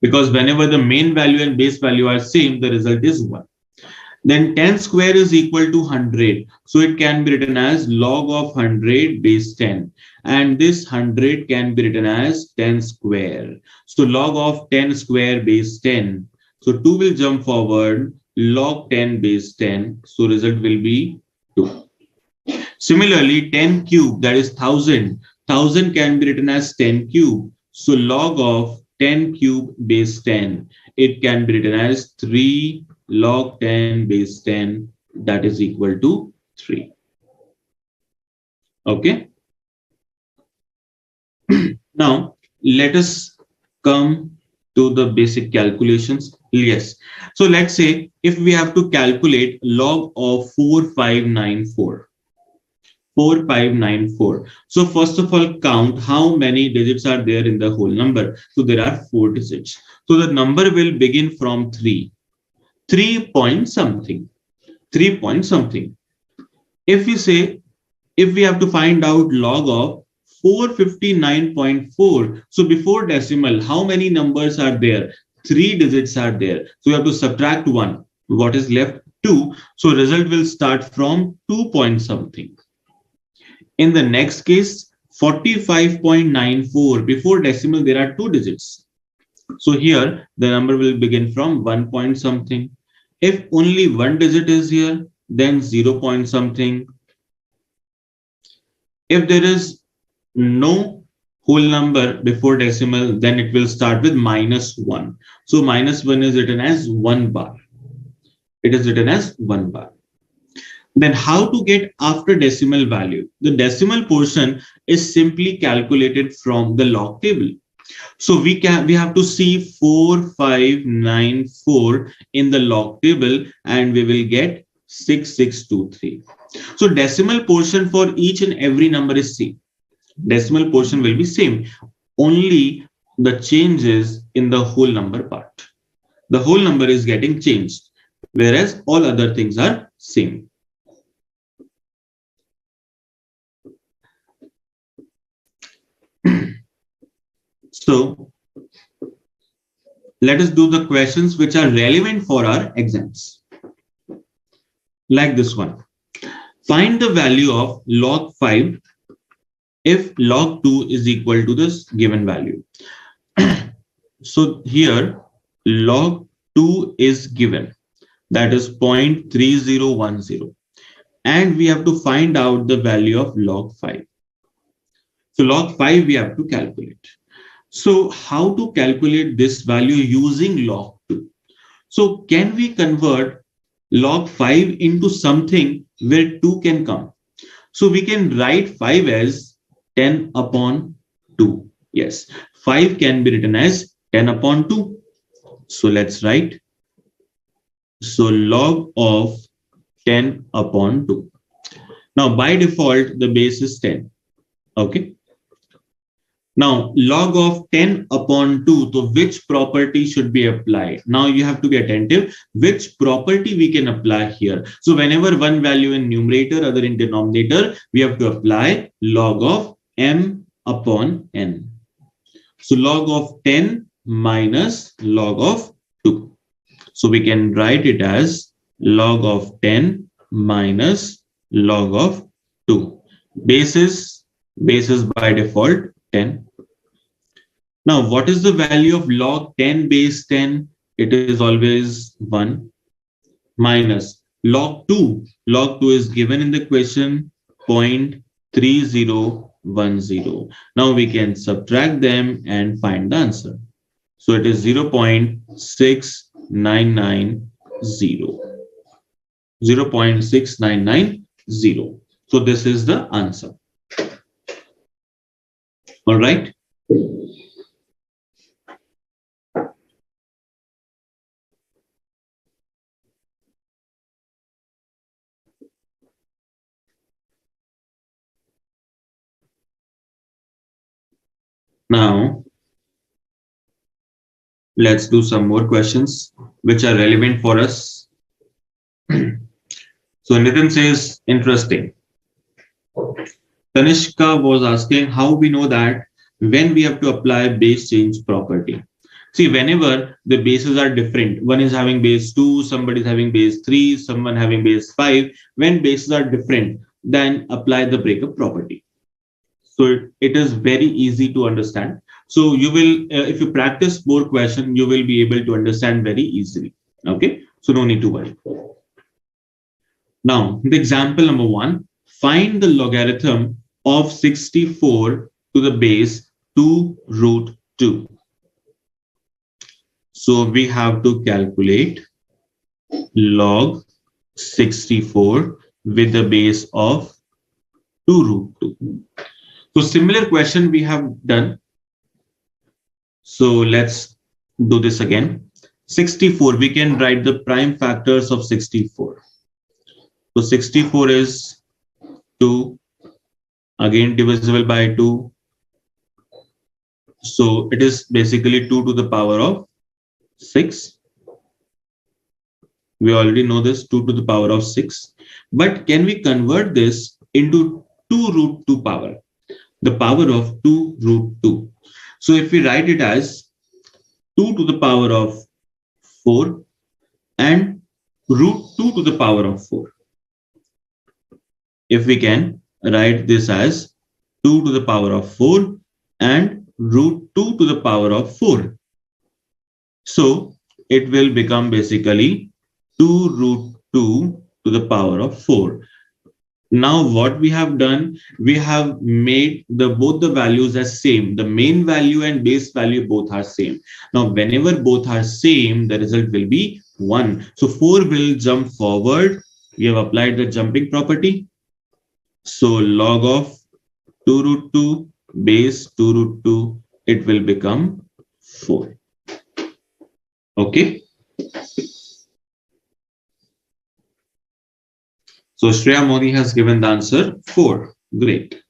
S1: Because whenever the main value and base value are same, the result is 1. Then 10 square is equal to 100. So it can be written as log of 100 base 10. And this 100 can be written as 10 square. So log of 10 square base 10. So 2 will jump forward, log 10 base 10. So result will be 2. Similarly, 10 cube, that is 1000. 1000 can be written as 10 cube. So log of 10 cube base 10. It can be written as 3 log 10 base 10, that is equal to 3. Okay. Now, let us come to the basic calculations. Yes. So let's say if we have to calculate log of 4594. 4594. So first of all, count how many digits are there in the whole number. So there are 4 digits. So the number will begin from 3. 3 point something. 3 point something. If we have to find out log of 459.4. So before decimal, how many numbers are there? 3 digits are there. So you have to subtract 1. What is left? 2. So result will start from 2 point something. In the next case, 45.94. Before decimal, there are 2 digits. So here the number will begin from 1 point something. If only 1 digit is here, then 0 point something. If there is no whole number before decimal, then it will start with minus 1. So minus 1 is written as 1 bar. It is written as 1 bar. Then how to get after decimal value? The decimal portion is simply calculated from the log table. So we have to see 4594 in the log table and we will get 6623. So decimal portion for each and every number is same. Decimal portion will be same. Only the changes in the whole number part. The whole number is getting changed, whereas all other things are same. So let us do the questions which are relevant for our exams. Like this one. Find the value of log 5 if log 2 is equal to this given value. So here log 2 is given, that is 0.3010. And we have to find out the value of log 5. So log 5 we have to calculate. So how to calculate this value using log 2? So can we convert log 5 into something where 2 can come. So we can write 5 as 10 upon 2. Yes, 5 can be written as 10 upon 2. So let's write. So log of 10 upon 2. Now by default, the base is 10. Okay. Now, log of 10 upon 2, so which property should be applied? Now you have to be attentive, which property we can apply here. So whenever one value in numerator, other in denominator, we have to apply log of m upon n. So log of 10 minus log of 2. So we can write it as log of 10 minus log of 2. Base is by default 10. Now, what is the value of log 10 base 10? It is always 1 minus log 2. Log 2 is given in the question 0.3010. Now we can subtract them and find the answer. So it is 0.6990. 0.6990. So this is the answer. All right. Now, let's do some more questions which are relevant for us. So Nitin says, interesting. Tanishka was asking how we know that when we have to apply base change property. See, whenever the bases are different, one is having base 2, somebody is having base 3, someone having base 5. When bases are different, then apply the breakup property. So it is very easy to understand. So you will, if you practice more question, you will be able to understand very easily. Okay, so no need to worry. Now, the example number 1, find the logarithm of 64 to the base 2 root 2. So we have to calculate log 64 with the base of 2 root 2. So similar question we have done. So let's do this again. 64, we can write the prime factors of 64. So 64 is 2, again divisible by 2. So it is basically 2 to the power of 6. We already know this, 2 to the power of 6. But can we convert this into 2 root 2 power? The power of 2 root 2. So if we write it as 2 to the power of 4 and root 2 to the power of 4. If we can write this as 2 to the power of 4 and root 2 to the power of 4. So it will become basically 2 root 2 to the power of 4. Now what we have done, we have made both the values as same. The main value and base value both are same. Now whenever both are same, the result will be 1. So 4 will jump forward. We have applied the jumping property. So log of 2 root 2 base 2 root 2, it will become 4. Okay. So Shreya Modi has given the answer 4. Great.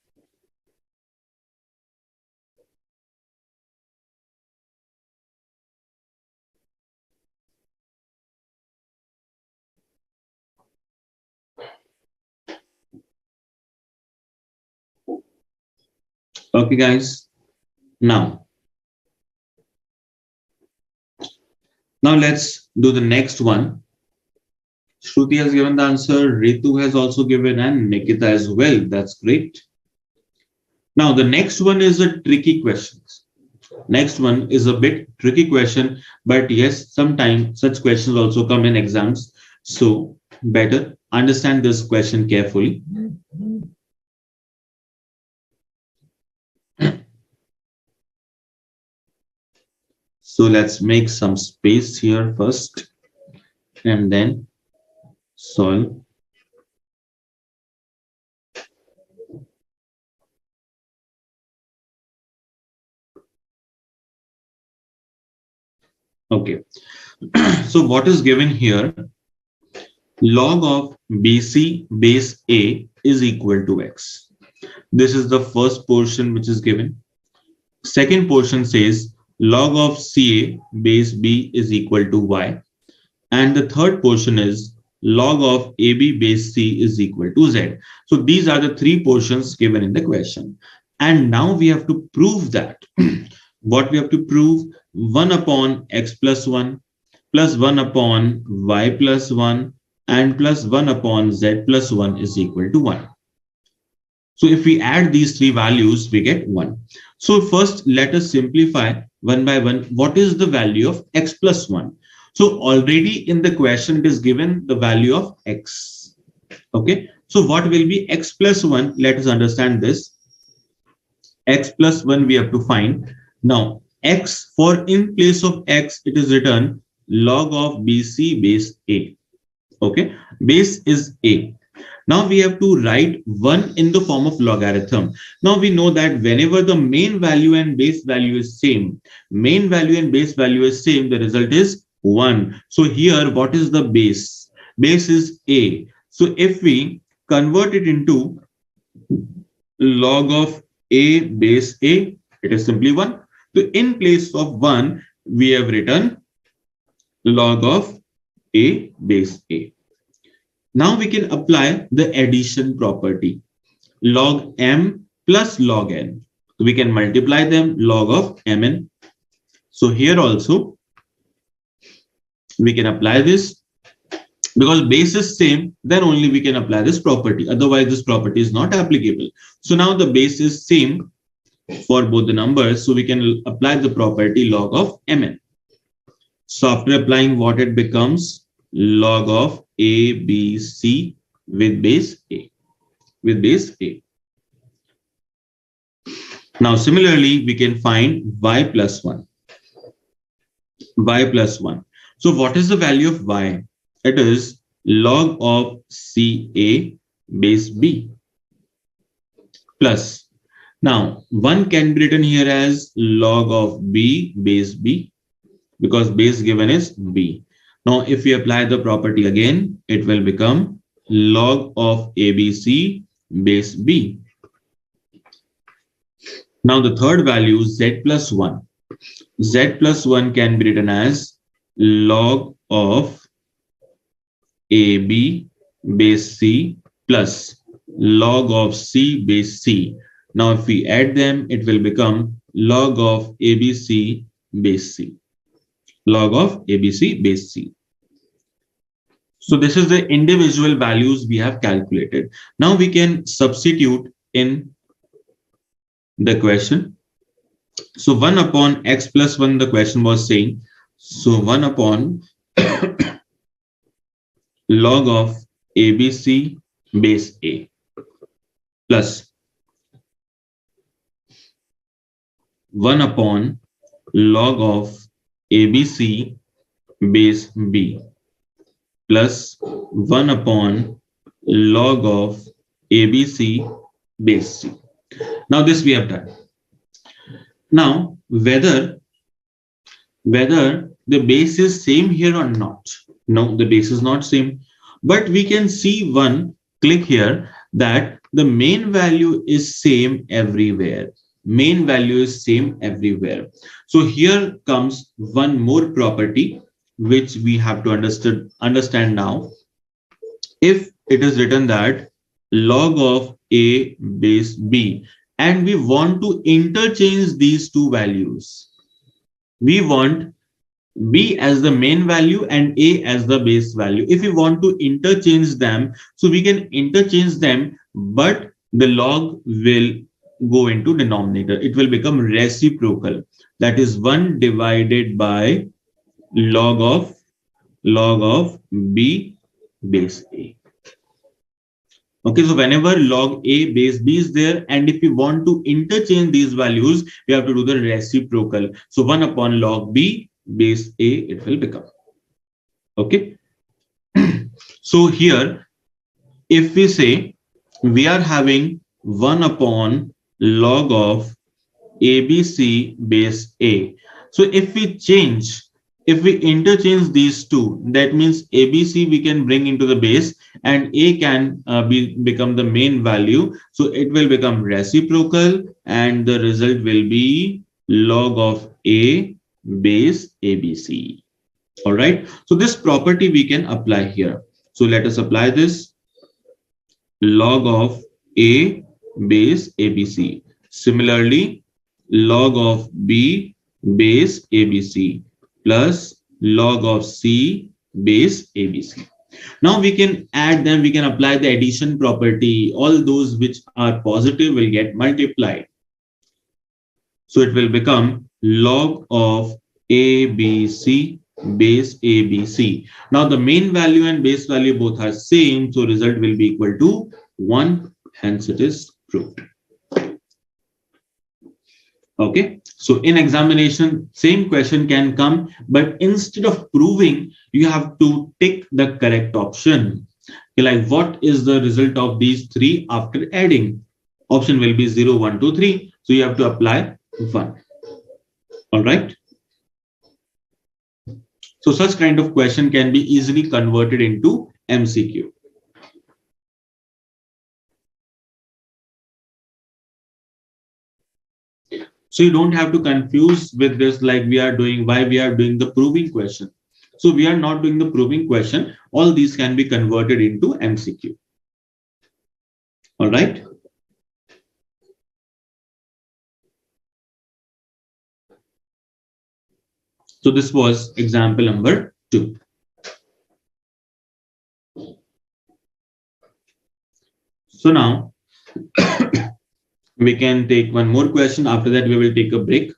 S1: Okay, guys. Now let's do the next one. Shruti has given the answer. Ritu has also given, and Nikita as well. That's great. Now the next one is a tricky question. Next one is a bit tricky question, but yes, sometimes such questions also come in exams. So better understand this question carefully. So let's make some space here first, and then solve. Okay. So what is given here? Log of BC base A is equal to X. This is the first portion which is given. Second portion says log of CA base B is equal to Y. And the third portion is log of AB base C is equal to Z. So these are the three portions given in the question. And now we have to prove that. What we have to prove? 1 upon X plus 1 plus 1 upon Y plus 1 and plus 1 upon Z plus 1 is equal to 1. So if we add these three values, we get 1. So first, let us simplify one by one. What is the value of X plus 1? So already in the question, it is given the value of X. Okay. So what will be X plus 1? Let us understand this. X plus 1 we have to find. Now, X, for in place of X, it is written log of BC base A. Okay. Base is A. Now we have to write 1 in the form of logarithm. Now we know that whenever the main value and base value is same, main value and base value is same, the result is 1. So here, what is the base? Base is A. So if we convert it into log of A base A, it is simply 1. So in place of 1, we have written log of A base A. Now we can apply the addition property, log m plus log n. So we can multiply them, log of mn. So here also we can apply this. Because base is same, then only we can apply this property. Otherwise, this property is not applicable. So now the base is same for both the numbers. So we can apply the property log of mn. So after applying what it becomes, log of A, B, C with base A. With base A. Now similarly, we can find y plus 1. Y plus 1. So what is the value of y? It is log of CA base B plus. Now 1 can be written here as log of B base B because base given is B. Now, if we apply the property again, it will become log of ABC base B. Now, the third value, Z plus 1. Z plus 1 can be written as log of AB base C plus log of C base C. Now, if we add them, it will become log of ABC base C. Log of ABC base C. So this is the individual values we have calculated. Now we can substitute in the question. So 1 upon X plus 1, the question was saying. So 1 upon log of ABC base A plus 1 upon log of ABC base B plus 1 upon log of ABC base C. Now this we have done. Now whether the base is same here or not. No, the base is not same. But we can see one click here that the main value is same everywhere. Main value is same everywhere. So here comes one more property which we have to understand now. If it is written that log of A base B and we want to interchange these two values, we want B as the main value and A as the base value. If we want to interchange them, so we can interchange them, but the log will go into denominator. It will become reciprocal. That is 1 divided by log of B base A. Okay, so whenever log A base B is there, and if we want to interchange these values, we have to do the reciprocal. So 1 upon log B base A, it will become. Okay. So here, if we say we are having 1 upon log of ABC base A. So if we interchange these two, that means ABC we can bring into the base and A can become the main value. So it will become reciprocal and the result will be log of A base ABC. All right. So this property we can apply here. So let us apply this log of A base ABC. Similarly, log of B base ABC plus log of C base ABC. Now we can add them, we can apply the addition property. All those which are positive will get multiplied. So it will become log of ABC base ABC. Now the main value and base value both are same, so result will be equal to 1, hence it is proved. Okay, so in examination, same question can come, but instead of proving, you have to tick the correct option. Okay, like what is the result of these three after adding? Option will be 0, 1, 2, 3. So you have to apply 1. All right. So such kind of question can be easily converted into MCQ. So you don't have to confuse with this like why we are doing the proving question. So we are not doing the proving question. All these can be converted into MCQ. All right. So this was example number 2. So now we can take one more question. After that, we will take a break.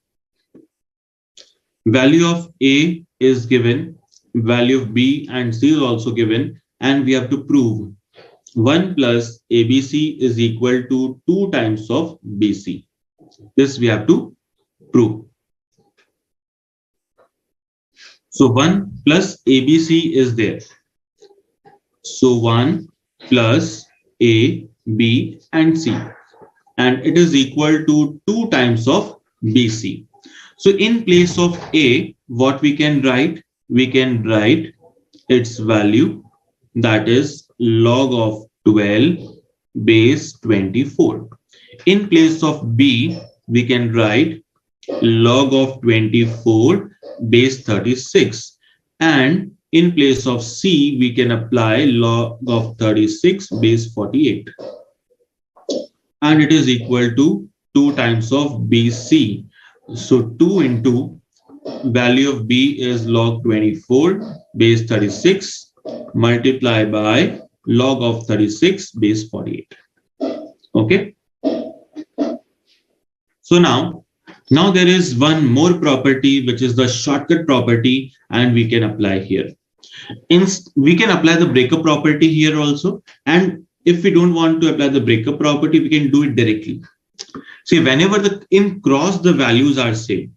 S1: Value of A is given, value of B and C is also given, and we have to prove 1 plus ABC is equal to 2 times of BC. This we have to prove. So 1 plus ABC is there. So 1 plus A, B and C. And it is equal to 2 times of BC. So in place of A, what we can write? We can write its value, that is log of 12 base 24. In place of B, we can write log of 24 base 36. And in place of C, we can apply log of 36 base 48. And it is equal to 2 times of BC. So 2 into value of B is log 24 base 36 multiplied by log of 36 base 48. Okay. So now there is one more property, which is the shortcut property, and we can apply here. We can apply the breakup property here also. And if we don't want to apply the breakup property, we can do it directly. See, whenever in cross the values are same.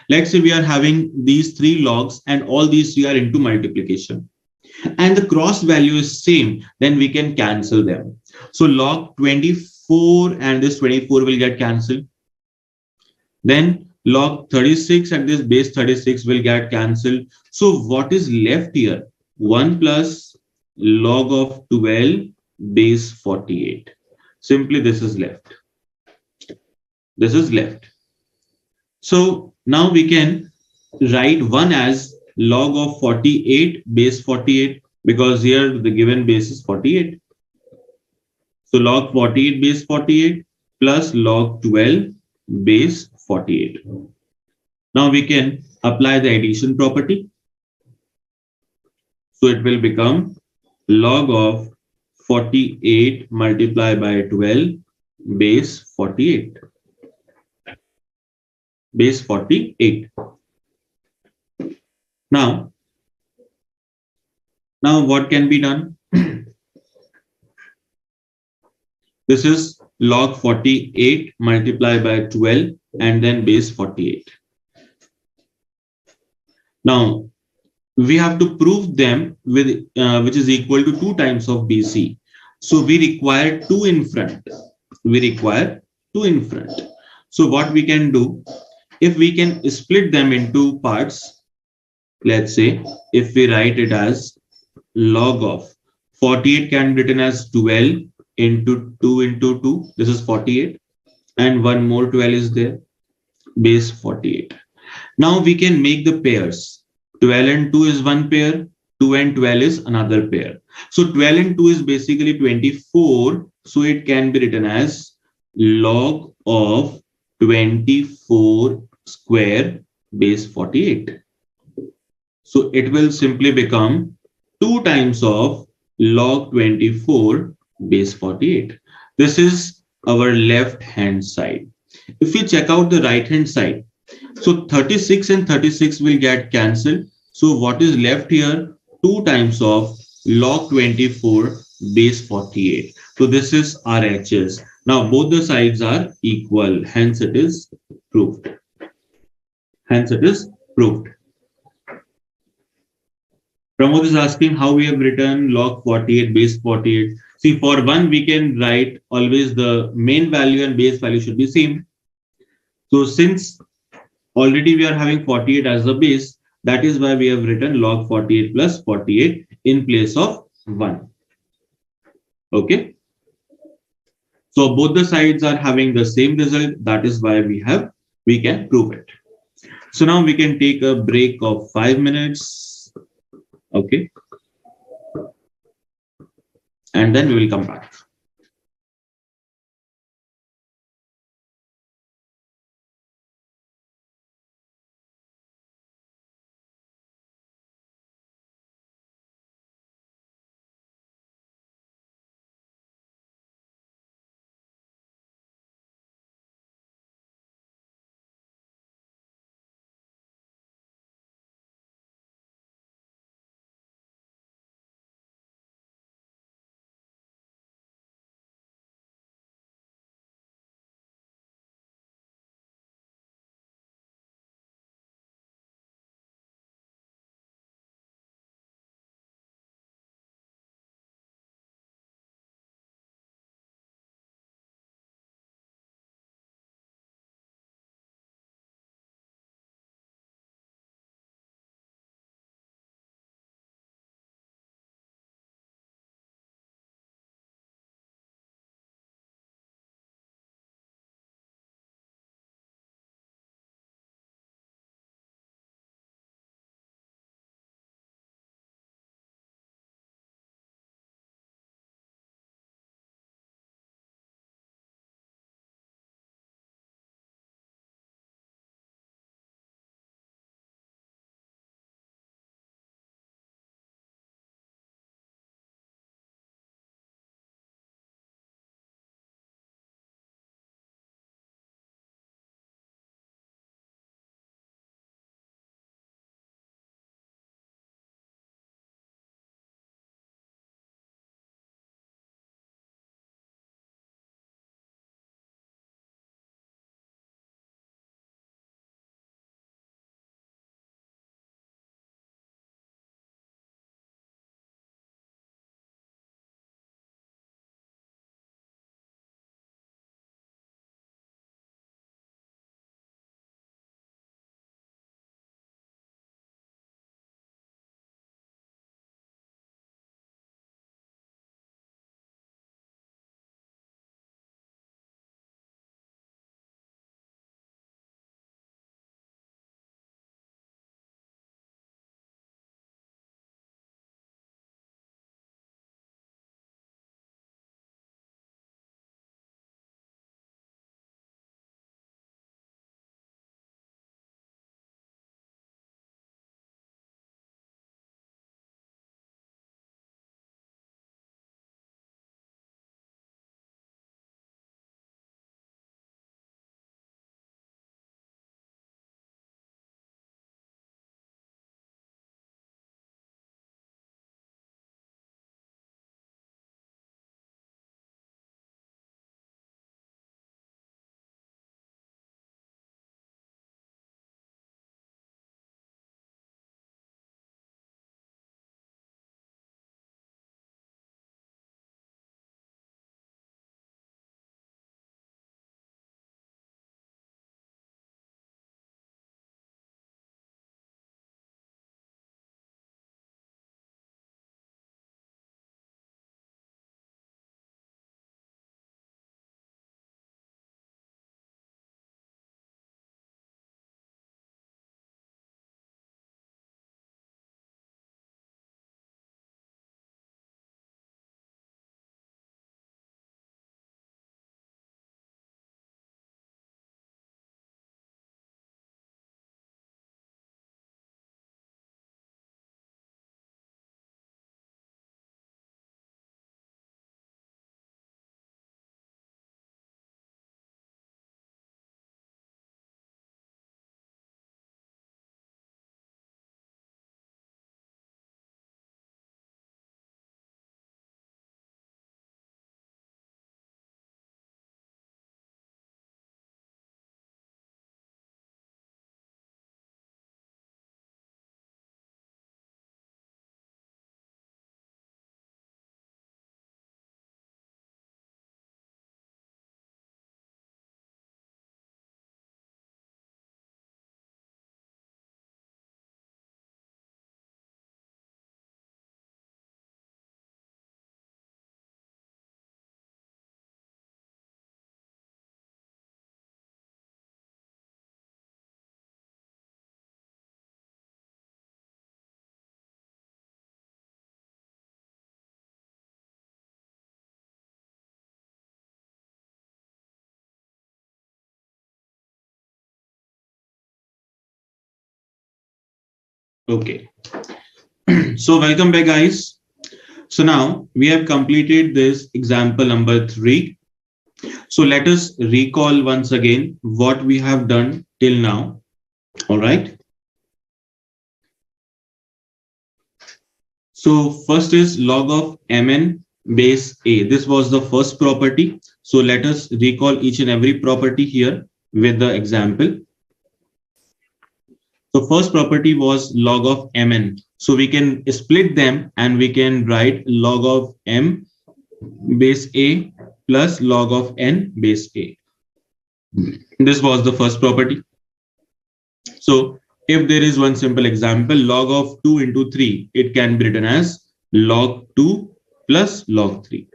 S1: Let's say we are having these 3 logs and all these 3 are into multiplication. And the cross value is same, then we can cancel them. So log 24 and this 24 will get cancelled. Then log 36 and this base 36 will get cancelled. So what is left here? 1 plus log of 12 base 48. Simply this is left. This is left. So now we can write 1 as log of 48 base 48 because here the given base is 48. So log 48 base 48 plus log 12 base 48. Now we can apply the addition property. So it will become log of 48 multiplied by 12 base 48. Base 48. Now what can be done? This is log 48 multiplied by 12 and then base 48. Now we have to prove them with which is equal to 2 times of BC. So we require 2 in front. We require 2 in front. So what we can do, if we can split them into parts, let's say if we write it as log of 48 can be written as 12 into 2 into 2. This is 48. And one more 12 is there, base 48. Now we can make the pairs. 12 and 2 is one pair, 2 and 12 is another pair. So 12 and 2 is basically 24. So it can be written as log of 24 square base 48. So it will simply become 2 times of log 24 base 48. This is our left hand side. If we check out the right hand side, so 36 and 36 will get cancelled. So what is left here? 2 times of log 24 base 48. So this is RHS. Now both the sides are equal. Hence it is proved. Hence it is proved. Pramod is asking how we have written log 48 base 48. See, for one, we can write always the main value and base value should be same. So since already we are having 48 as the base, that is why we have written log 48 plus 48 in place of 1. Okay. So both the sides are having the same result. That is why we can prove it. So now we can take a break of 5 minutes. Okay. And then we will come back. Okay. So welcome back, guys. So now we have completed this example number 3. So let us recall once again what we have done till now. All right. So first is log of mn base a. This was the first property. So let us recall each and every property here with the example. So first property was log of mn. So we can split them and we can write log of m base a plus log of n base a. This was the first property. So if there is one simple example, log of 2 into 3, it can be written as log 2 plus log 3.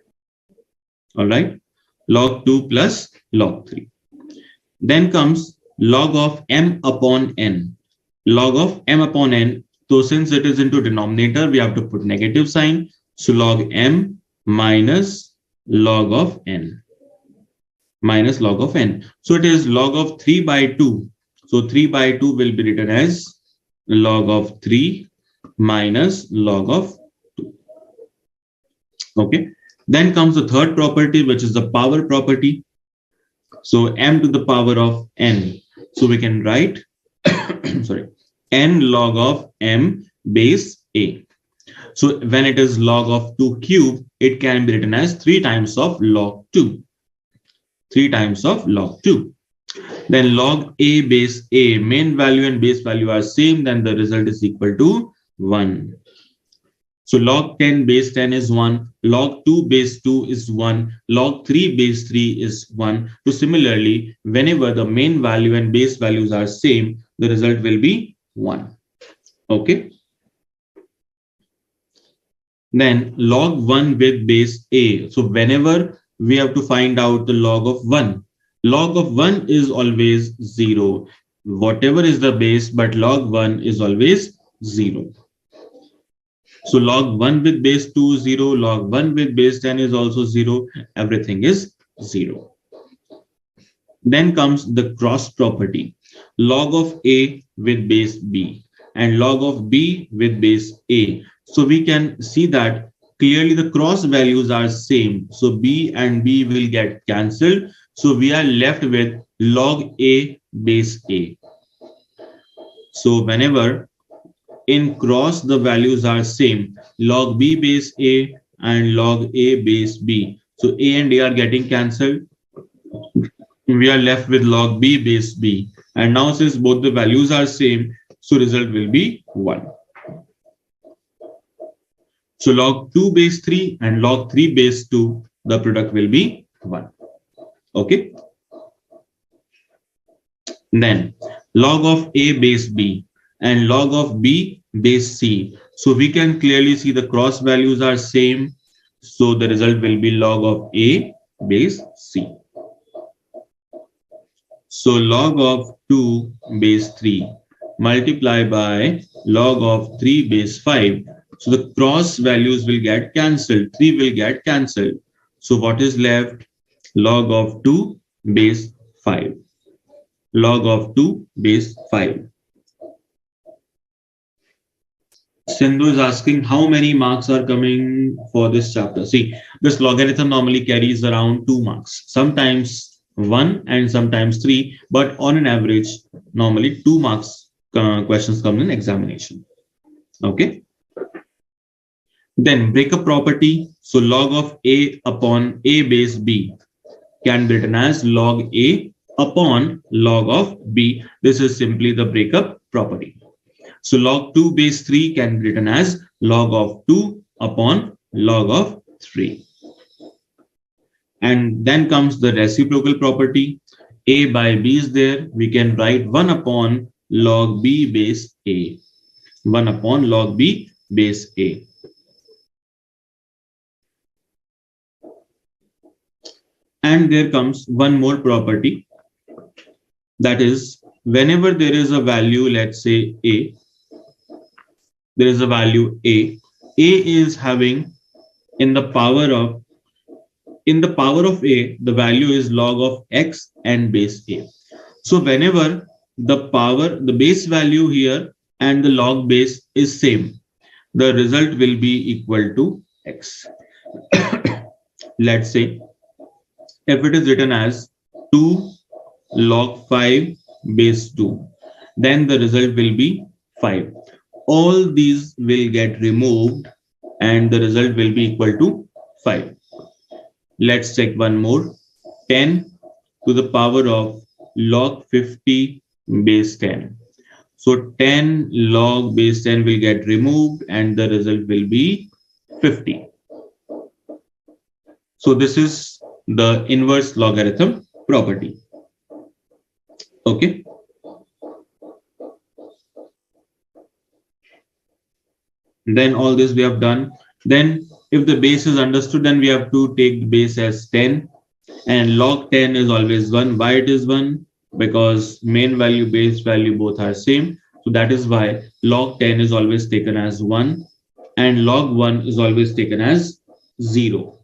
S1: All right. Log 2 plus log 3. Then comes log of m upon n. Log of m upon n. So since it is into denominator, we have to put negative sign. So log m minus log of n. Minus log of n. So it is log of 3 by 2. So 3 by 2 will be written as log of 3 minus log of 2. Okay. Then comes the third property, which is the power property. So m to the power of n. So we can write, sorry, n log of m base a. So when it is log of 2 cube, it can be written as 3 times of log 2. 3 times of log 2. Then log a base a, main value and base value are same, then the result is equal to 1. So log 10 base 10 is 1, log 2 base 2 is 1, log 3 base 3 is 1. So similarly, whenever the main value and base values are same, the result will be 1. Okay. Then log 1 with base a. So whenever we have to find out the log of 1, log of 1 is always 0. Whatever is the base, but log 1 is always 0. So log 1 with base 2 is 0, log 1 with base 10 is also 0, everything is 0. Then comes the cross property, log of a with base b and log of b with base a. So we can see that clearly the cross values are same. So b and b will get cancelled. So we are left with log a base a. So whenever in cross the values are same, log b base a and log a base b. So a and a are getting cancelled. We are left with log b base b. And now since both the values are same, so result will be 1. So log 2 base 3 and log 3 base 2, the product will be 1. Okay. Then log of a base b and log of b base c. So we can clearly see the cross values are same. So the result will be log of a base c. So log of 2 base 3 multiply by log of 3 base 5. So the cross values will get cancelled. 3 will get cancelled. So what is left? Log of 2 base 5. Log of 2 base 5. Sindhu is asking how many marks are coming for this chapter. See, this logarithm normally carries around 2 marks. Sometimes 1 and sometimes 3, but on an average, normally 2 marks questions come in examination. Okay. Then breakup property. So log of a upon a base b can be written as log a upon log of b. This is simply the breakup property. So log 2 base 3 can be written as log of 2 upon log of 3. And then comes the reciprocal property. A by b is there. We can write 1 upon log b base a. 1 upon log b base a. And there comes one more property. That is, whenever there is a value, let's say a, there is a value a is having in the power of a, the value is log of x and base a. So whenever the base value here and the log base is same, the result will be equal to x. Let's say if it is written as 2 log 5 base 2, then the result will be 5. All these will get removed and the result will be equal to 5. Let's check one more. 10 to the power of log 50 base 10. So 10 log base 10 will get removed and the result will be 50. So this is the inverse logarithm property. Okay. Then all this we have done. Then if the base is understood, then we have to take the base as 10, and log 10 is always 1. Why it is 1? Because main value, base value both are same. So that is why log 10 is always taken as 1 and log 1 is always taken as 0.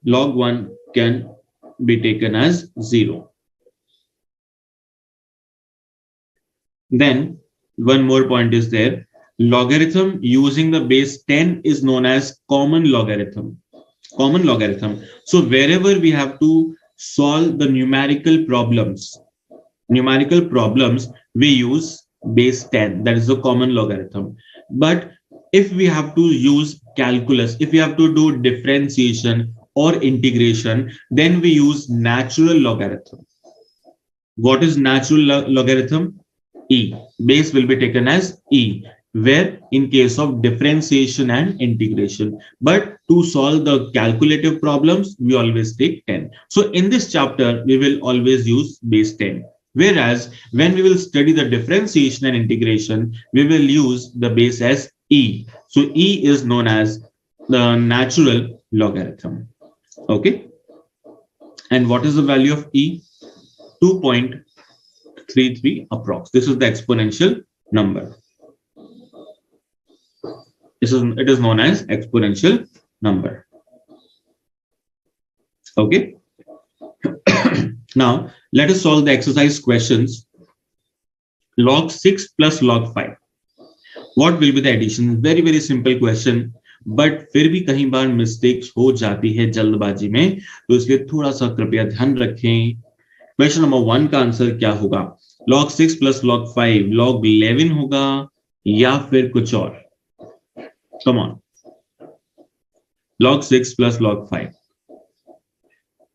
S1: Log 1 can be taken as 0. Then one more point is there. Logarithm using the base 10 is known as common logarithm. Common logarithm. So wherever we have to solve the numerical problems, we use base 10. That is the common logarithm. But if we have to use calculus, if we have to do differentiation or integration, then we use natural logarithm. What is natural logarithm? E. Base will be taken as E, where in case of differentiation and integration. But to solve the calculative problems, we always take 10. So in this chapter, we will always use base 10. Whereas when we will study the differentiation and integration, we will use the base as E. So E is known as the natural logarithm. Okay. And what is the value of E? 2.33 approx. This is the exponential number. It is known as exponential number. Okay. Now let us solve the exercise questions. Log 6 plus log 5. What will be the addition? Very, very simple question. But फिर भी कहीं बार mistakes हो जाती है जल्दबाजी में, तो इसलिए थोड़ा सा कृपया ध्यान रखें. क्वेश्चन नंबर 1 का आंसर क्या होगा? log 6 प्लस log 5 log 11 होगा या फिर कुछ और? Come on. log 6 plus log 5.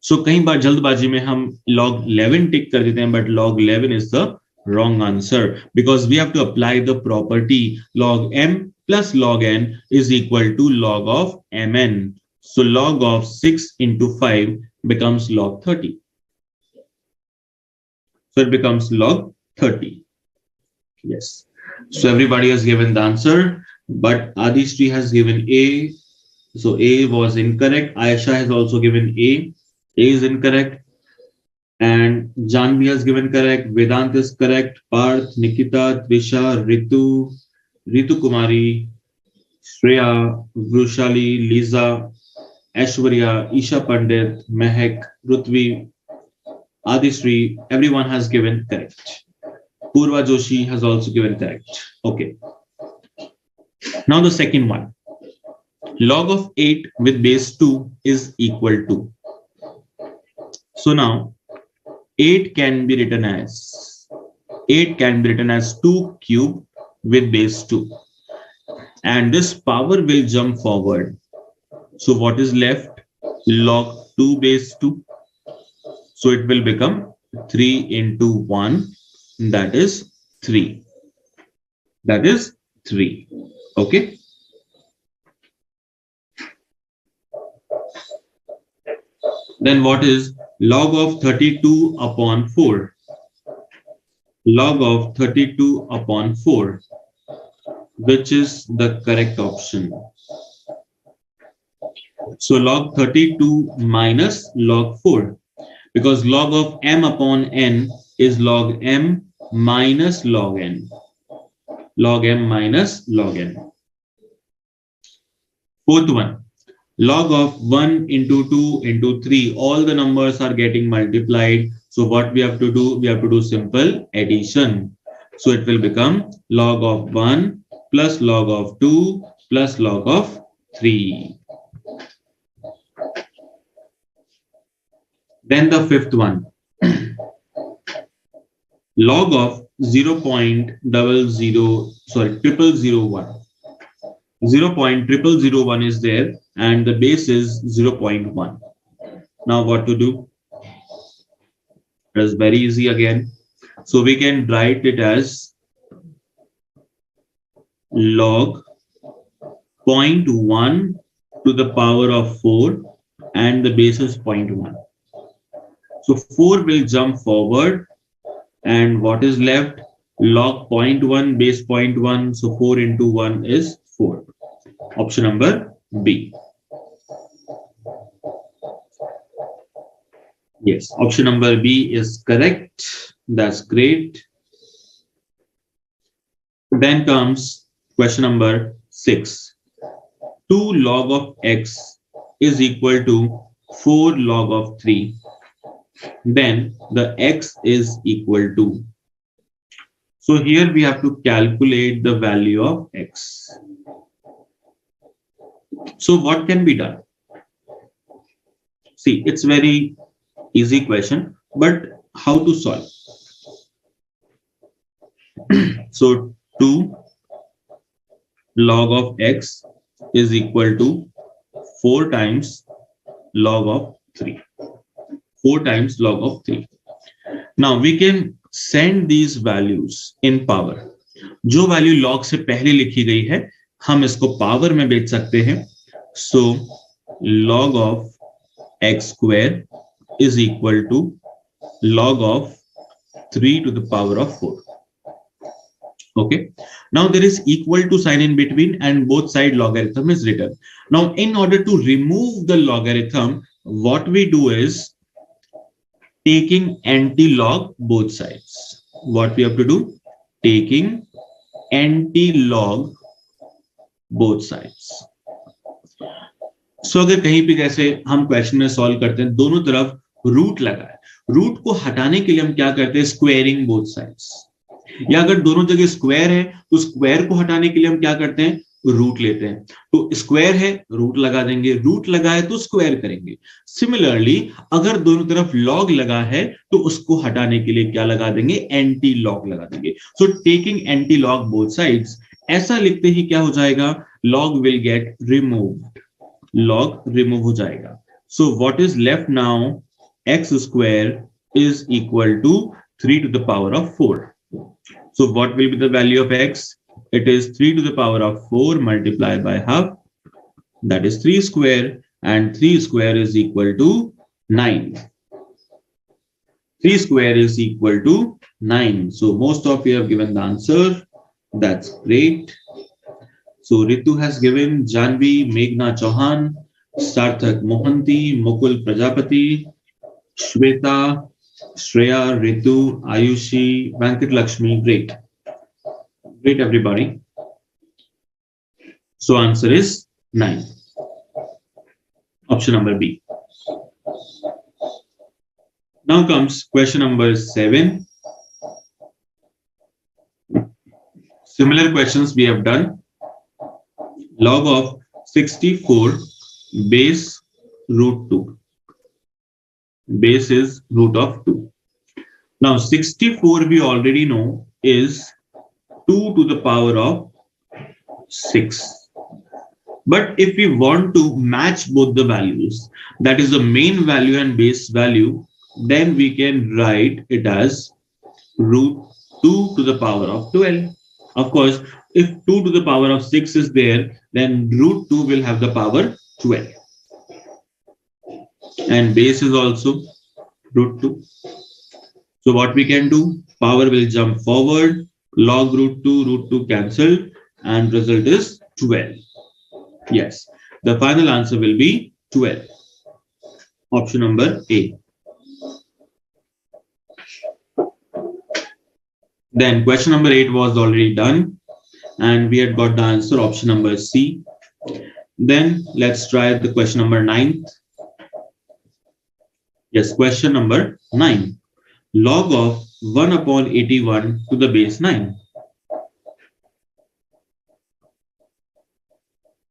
S1: So कई बार जल्दबाजी में हम log 11 टिक कर देते हैं, but log 11 is the wrong answer because we have to apply the property log m plus log n is equal to log of mn. So log of 6 into 5 becomes log 30. So it becomes log 30. Yes. So everybody has given the answer, but Adishri has given A. So A was incorrect. Aisha has also given A. A is incorrect. And Janvi has given correct. Vedant is correct. Parth, Nikita, Trisha, Ritu Kumari, Shreya, Vrushali, Lisa, Aishwarya, Isha Pandit, Mehak, Rutvi, Adishri, everyone has given correct. Purva Joshi has also given correct. Okay. Now the second one. Log of 8 with base 2 is equal to. So now 8 can be written as 2 cube with base 2. And this power will jump forward. So what is left? Log 2 base 2. So it will become 3 into 1. That is 3. That is 3. Okay. Then what is log of 32 upon 4? Log of 32 upon 4. Which is the correct option? So log 32 minus log 4. Because log of m upon n is log m minus log n. Log m minus log n. Fourth one. Log of 1 into 2 into 3. All the numbers are getting multiplied. So what we have to do? We have to do simple addition. So it will become log of 1 plus log of 2 plus log of 3. Then the fifth one, log of 0.00001. 0.0001 is there and the base is 0.1. Now what to do? It is very easy again. So we can write it as log 0.1 to the power of 4 and the base is 0.1. So 4 will jump forward and what is left? Log 0.1 base 0.1. So 4 into 1 is 4. Option number B. Yes, option number B is correct. That's great. Then comes question number 6. 2 log of x is equal to 4 log of 3. Then the x is equal to. So here we have to calculate the value of x. So what can be done? See, it's very easy question, but how to solve? So 2 log of x is equal to 4 times log of 3. 4 times log of 3. Now we can send these values in power. जो value log से पहले लिखी गई है हम इसको power में बेच सकते हैं. So log of x square is equal to log of 3 to the power of 4. Okay. Now there is equal to sign in between and both side logarithm is written. Now in order to remove the logarithm, what we do is taking anti-log both sides. What we have to do? Taking anti-log both sides. So अगर कहीं पे जैसे हम question में solve करते हैं दोनों तरफ रूट लगा है, रूट को हटाने के लिए हम क्या करते हैं? Squaring both sides. या अगर दोनों जगह स्क्वायर है तो स्क्वायर को हटाने के लिए हम क्या करते हैं? रूट लेते हैं. तो स्क्वायर है रूट लगा देंगे, रूट लगा है तो स्क्वायर करेंगे. सिमिलरली अगर दोनों तरफ लॉग लगा है तो उसको हटाने के लिए क्या लगा देंगे? एंटी लॉग लगा देंगे. So taking antilog both sides, ऐसा लिखते ही क्या हो जाएगा? Log will get removed. Log remove हो जाएगा. So what is left now? X square is equal to 3 to the power of 4. So what will be the value of x? It is 3 to the power of 4 multiplied by half. That is 3 square, and 3 square is equal to 9. 3 square is equal to 9. So most of you have given the answer. That's great. So Ritu has given, Janvi, Meghna Chauhan, Sarthak Mohanty, Mukul Prajapati, Shweta, Shreya, Ritu, Ayushi, Venkat Lakshmi. Great. Great, everybody. So answer is 9. Option number B. Now comes question number 7. Similar questions we have done. Log of 64 base root 2. Base is root of 2. Now 64 we already know is 2 to the power of 6. But if we want to match both the values, that is the main value and base value, then we can write it as root 2 to the power of 12. Of course, if 2 to the power of 6 is there, then root 2 will have the power 12. And base is also root 2. So what we can do? Power will jump forward, log root 2 cancelled, and result is 12. Yes, the final answer will be 12. Option number A. Then question number 8 was already done, and we had got the answer, option number C. Then let's try the question number 9. Yes, question number 9. Log of 1 upon 81 to the base 9.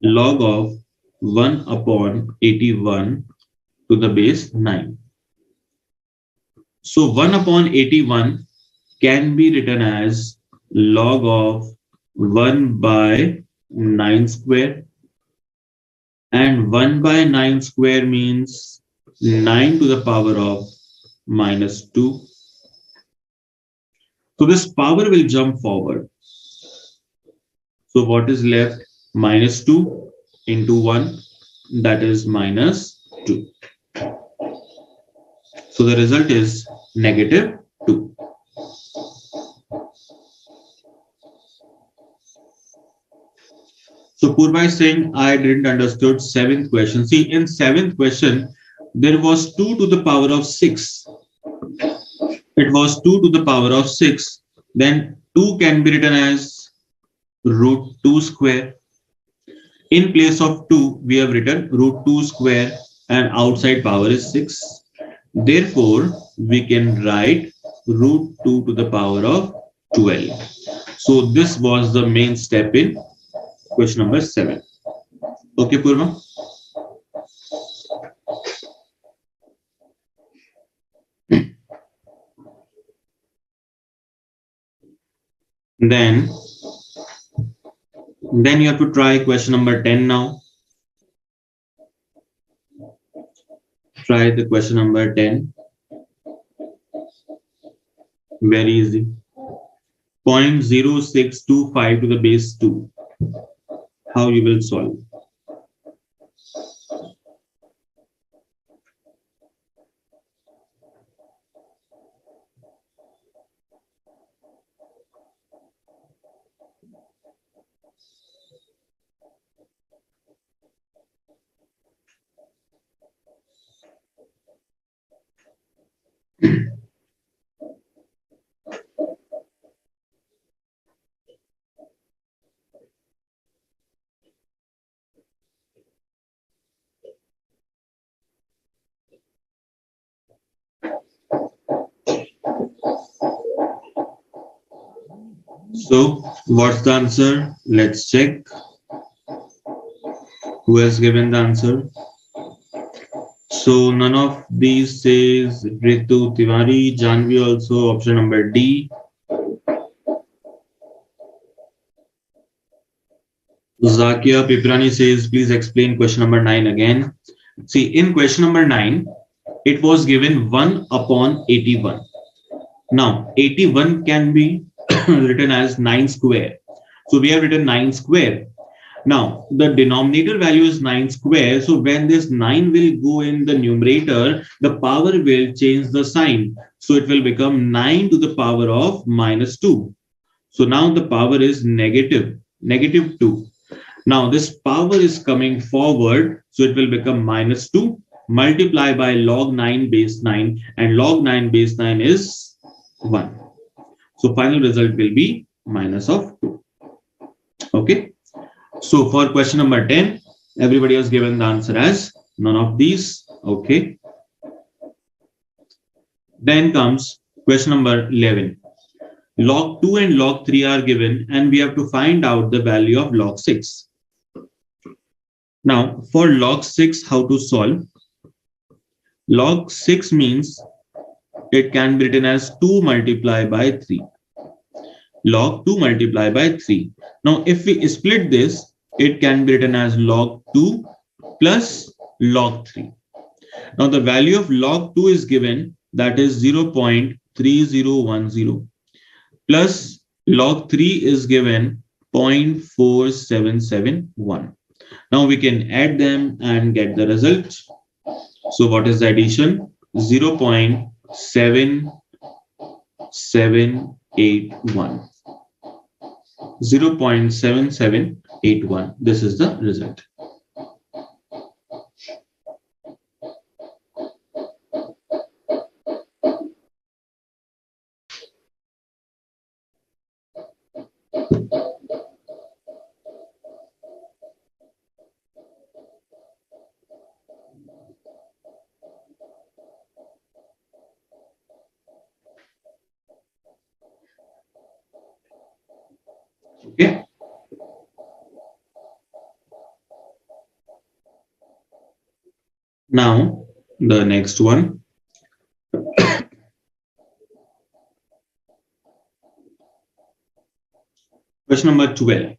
S1: Log of 1 upon 81 to the base 9. So 1 upon 81 can be written as log of 1 by 9 square, and 1 by 9 square means 9 to the power of minus 2. So this power will jump forward. So what is left? Minus 2 into 1, that is minus 2. So the result is negative 2. So Purva is saying, I didn't understood 7th question. See, in 7th question, there was 2 to the power of 6. It was 2 to the power of 6. Then 2 can be written as root 2 square. In place of 2, we have written root 2 square and outside power is 6. Therefore, we can write root 2 to the power of 12. So this was the main step in question number 7. Okay, Purva? Then you have to try question number 10 now. Try the question number 10. Very easy. 0.0625 to the base 2. How you will solve? So, what's the answer? Let's check. Who has given the answer? So, none of these says Ritu Tiwari. Janvi also, option number D. Zakia Piprani says, please explain question number 9 again. See, in question number 9, it was given 1 upon 81. Now, 81 can be written as 9 square. So we have written 9 square. Now, the denominator value is 9 square. So when this 9 will go in the numerator, the power will change the sign. So it will become 9 to the power of minus 2. So now the power is negative 2. Now this power is coming forward. So it will become minus 2 multiplied by log 9 base 9. And log 9 base 9 is 1. So final result will be minus of 2. Okay. So for question number 10, everybody has given the answer as none of these. Okay. Then comes question number 11. Log 2 and log 3 are given and we have to find out the value of log 6. Now for log 6, how to solve? Log 6 means it can be written as 2 multiplied by 3. Log 2 multiplied by 3. Now if we split this, it can be written as log 2 plus log 3. Now the value of log 2 is given, that is 0.3010, plus log 3 is given 0.4771. Now we can add them and get the result. So what is the addition? 0.7781. 0.7781. This is the result. Okay. Now, the next one. Question number 12.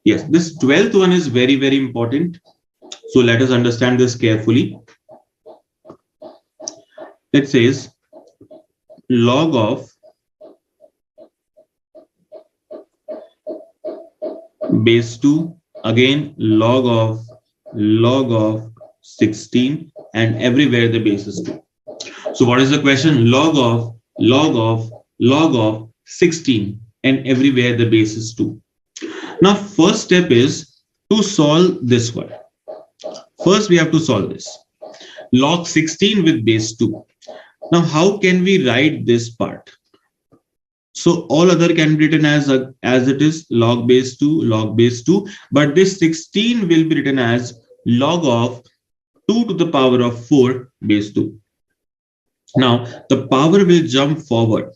S1: Yes, this 12th one is very, very important. So let us understand this carefully. It says log of base 2, again log of 16, and everywhere the base is 2. So what is the question? Log of 16, and everywhere the base is 2. Now first step is to solve this one. First we have to solve this. Log 16 with base 2. Now how can we write this part? So all other can be written as it is, log base 2, but this 16 will be written as log of 2 to the power of 4 base 2. Now the power will jump forward.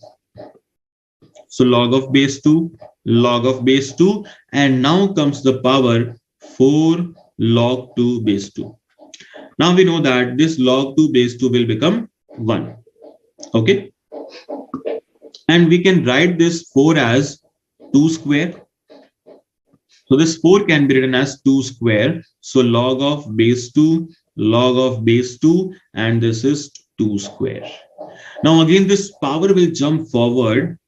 S1: So log of base 2, and now comes the power 4 log 2 base 2. Now we know that this log 2 base 2 will become 1. Okay. And we can write this 4 as 2 square. So this 4 can be written as 2 square. So log of base 2, and this is 2 square. Now again, this power will jump forward.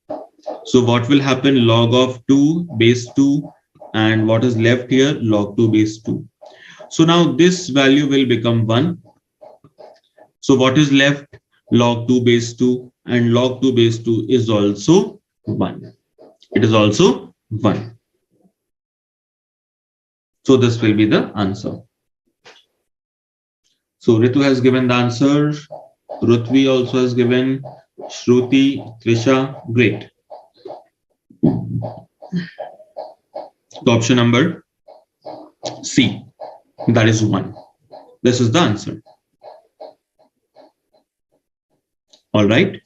S1: So what will happen? Log of 2 base 2, and what is left here? Log 2 base 2. So now this value will become 1. So what is left? Log 2 base 2, and log 2 base 2 is also 1. It is also 1. So this will be the answer. So Ritu has given the answer. Rutvi also has given. Shruti, Trisha, great. So option number C, that is 1. This is the answer. All right.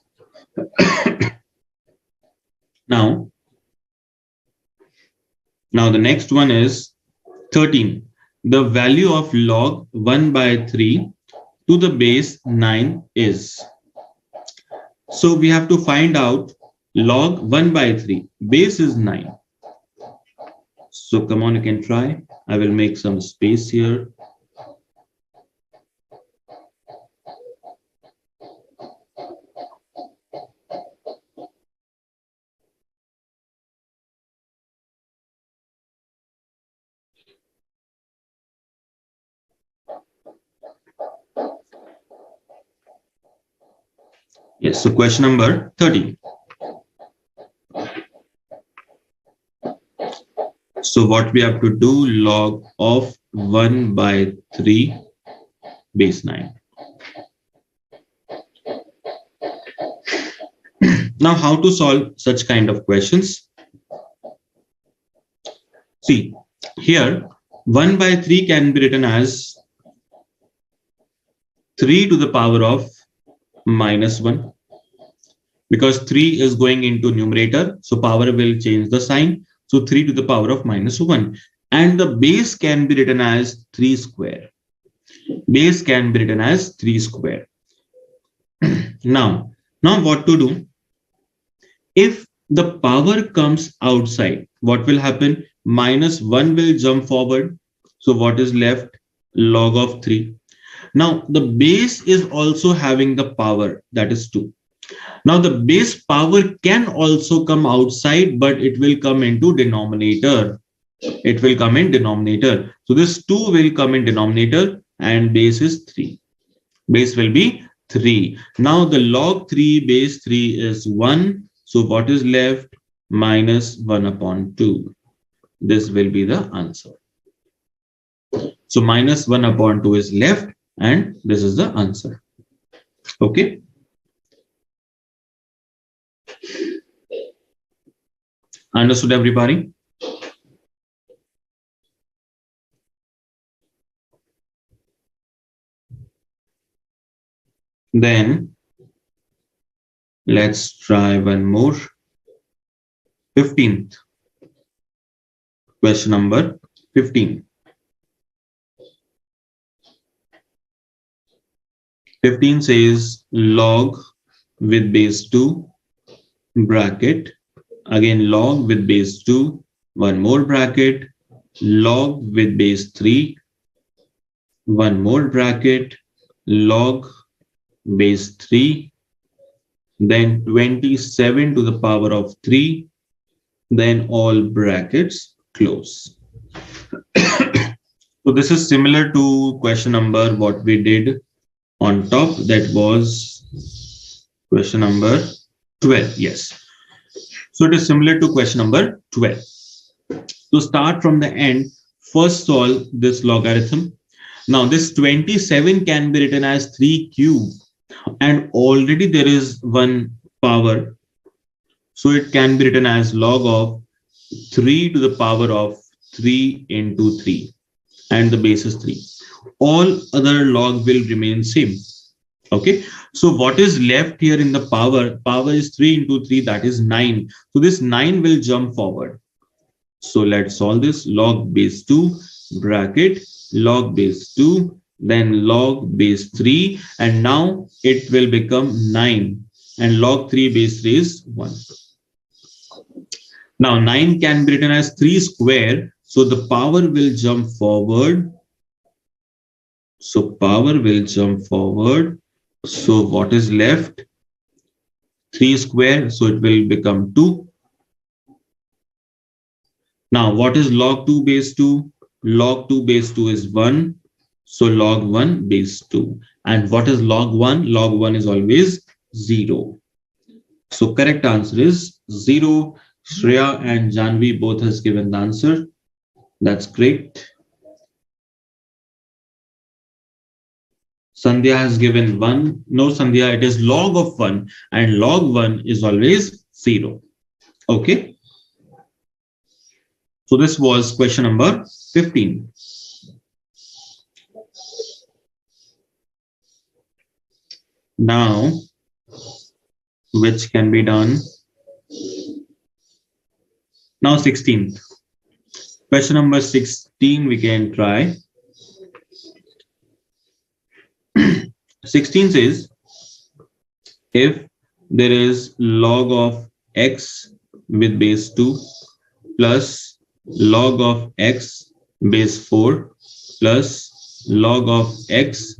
S1: Now the next one is 13. The value of log 1 by 3 to the base 9 is. So we have to find out log 1 by 3. Base is 9. So come on, you can try. I will make some space here. Yes, so question number 13. So what we have to do, log of 1 by 3 base 9. Now how to solve such kind of questions? See, here 1 by 3 can be written as 3 to the power of minus 1, because 3 is going into numerator, so power will change the sign. So 3 to the power of minus 1. And the base can be written as 3 square. Base can be written as 3 square. Now what to do? If the power comes outside, what will happen? Minus 1 will jump forward. So what is left? Log of 3. Now the base is also having the power, that is 2. Now the base power can also come outside, but it will come into denominator. It will come in denominator. So this 2 will come in denominator, and base is 3. Base will be 3. Now the log 3 base 3 is 1. So what is left? Minus 1 upon 2. This will be the answer. So minus 1 upon 2 is left, and this is the answer. Okay. Understood, everybody? Then let's try one more. 15th. Question number 15. 15 says log with base 2 bracket, again log with base 2, one more bracket, log with base 3, one more bracket, log base 3, then 27 to the power of 3, then all brackets close. So this is similar to question number what we did on top, that was question number 12. Yes. So it is similar to question number 12. To start from the end, first solve this logarithm. Now this 27 can be written as 3 cube, and already there is one power. So it can be written as log of 3 to the power of 3 into 3, and the base is 3. All other log will remain same. Okay, so what is left here in the power is 3 into 3, that is 9. So this 9 will jump forward. So let's solve this. Log base 2 bracket log base 2, then log base 3, and now it will become 9, and log 3 base 3 is 1. Now 9 can be written as 3 square, so the power will jump forward. So power will jump forward. So what is left? 3 square, so it will become 2. Now what is log 2 base 2? Log 2 base 2 is 1. So log 1 base 2. And what is log 1? Log 1 is always 0. So correct answer is 0. Shreya and Janvi both has given the answer. That's great. Sandhya has given 1. No, Sandhya, it is log of 1, and log 1 is always 0. Okay. So this was question number 15. Now, which can be done? Now 16th. Question number 16 we can try. 16 says, if there is log of x with base 2 plus log of x base 4 plus log of x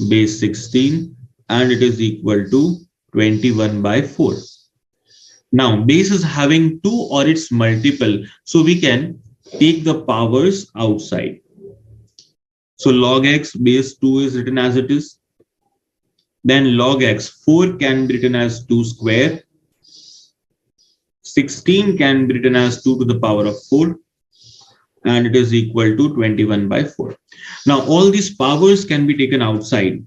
S1: base 16, and it is equal to 21 by 4. Now base is having 2 or its multiple, so we can take the powers outside. So log x base 2 is written as it is. Then log x 4 can be written as 2 square. 16 can be written as 2 to the power of 4. And it is equal to 21 by 4. Now all these powers can be taken outside.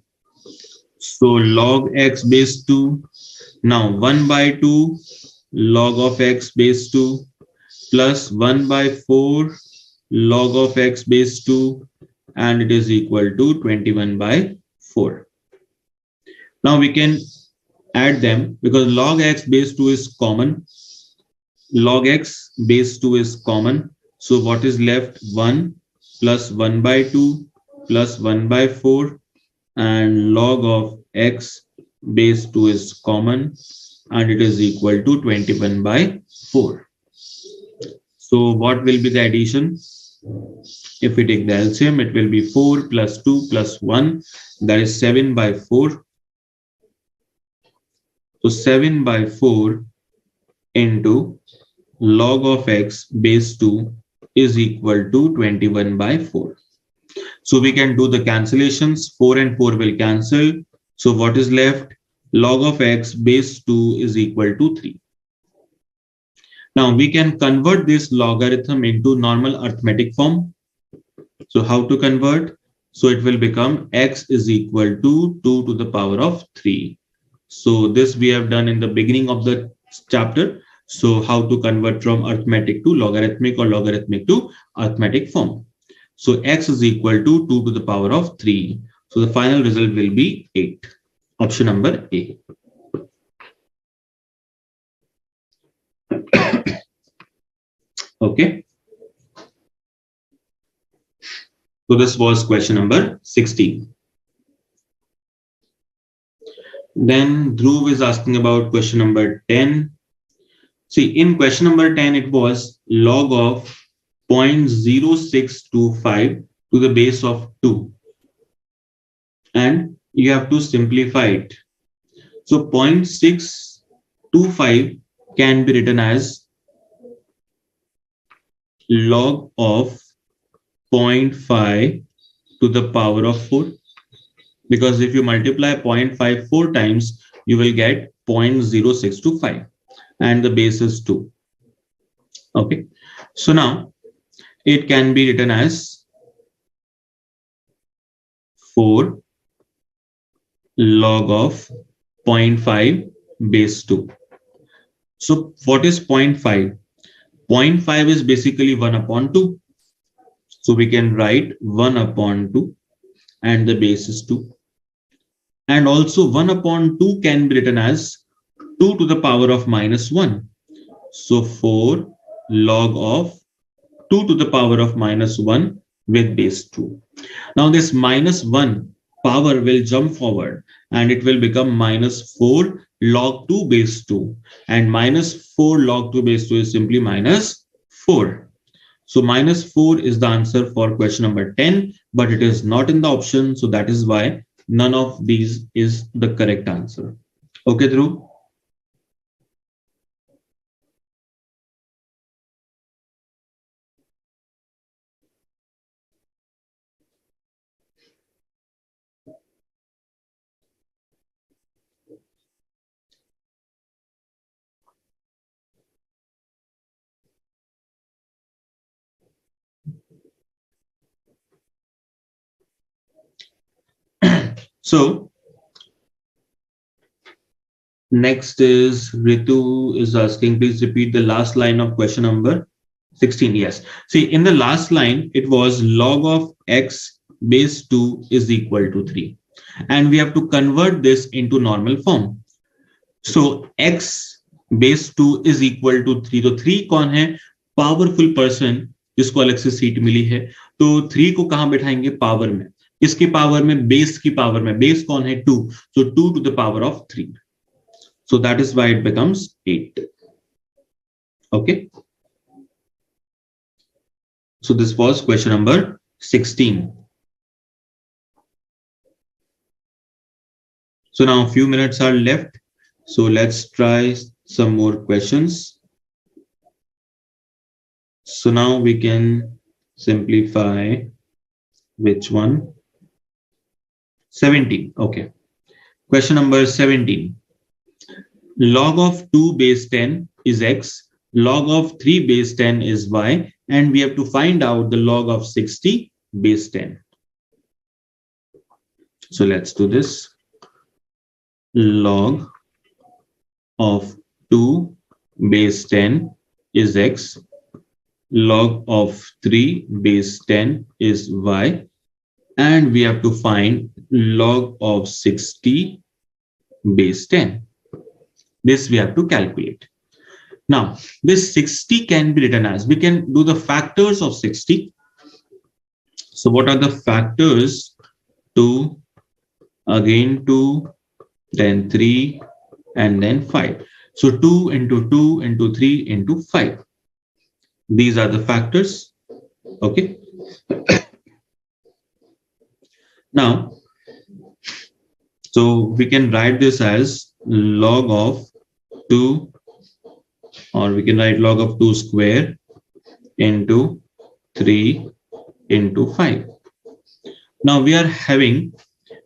S1: So log x base 2. Now 1 by 2 log of x base 2 plus 1 by 4 log of x base 2, and it is equal to 21 by 4. Now we can add them because log x base 2 is common. Log x base 2 is common. So what is left? 1 plus 1 by 2 plus 1 by 4, and log of x base 2 is common, and it is equal to 21 by 4. So what will be the addition? If we take the LCM, it will be 4 plus 2 plus 1, that is 7 by 4. So 7 by 4 into log of x base 2 is equal to 21 by 4. So we can do the cancellations. 4 and 4 will cancel. So what is left? Log of x base 2 is equal to 3. Now we can convert this logarithm into normal arithmetic form. So how to convert? So it will become x is equal to 2 to the power of 3. So this we have done in the beginning of the chapter. So how to convert from arithmetic to logarithmic or logarithmic to arithmetic form. So x is equal to 2 to the power of 3. So the final result will be 8. Option number A. Okay. So this was question number 16. Then Dhruv is asking about question number 10. See, in question number 10, it was log of 0.0625 to the base of 2. And you have to simplify it. So 0.625 can be written as log of 0.5 to the power of 4. Because if you multiply 0.5 4 times, you will get 0.0625 and the base is 2. Okay. So now it can be written as 4 log of 0.5 base 2. So what is 0.5? 0.5 is basically 1 upon 2. So we can write 1 upon 2 and the base is 2. And also 1 upon 2 can be written as 2 to the power of minus 1. So 4 log of 2 to the power of minus 1 with base 2. Now this minus 1 power will jump forward and it will become minus 4 log 2 base 2. And minus 4 log 2 base 2 is simply minus 4. So minus 4 is the answer for question number 10, but it is not in the option. So that is why none of these is the correct answer. Okay, Dhruv? So next is Ritu is asking, please repeat the last line of question number 16. Yes. See, in the last line, it was log of x base 2 is equal to 3. And we have to convert this into normal form. So x base 2 is equal to 3. तो 3 कौन है? Powerful person जिसको अलग से seat मिली है. तो 3 को कहां बैठाएंगे? पावर में. किसकी पावर में? बेस की पावर में. बेस कौन है? 2. So 2 to the power of 3. So that is why it becomes 8. Okay. So this was question number 16. So now a few minutes are left. So let's try some more questions. So now we can simplify which one? 17. Okay. Question number 17. Log of 2 base 10 is x. Log of 3 base 10 is y. And we have to find out the log of 60 base 10. So let's do this. Log of 2 base 10 is x. Log of 3 base 10 is y. And we have to find log of 60 base 10. This we have to calculate. Now, this 60 can be written as, we can do the factors of 60. So what are the factors? 2, again 2, then 3, and then 5. So 2 into 2 into 3 into 5. These are the factors. Okay. Now, so we can write this as log of 2, or we can write log of 2 square into 3 into 5. Now we are having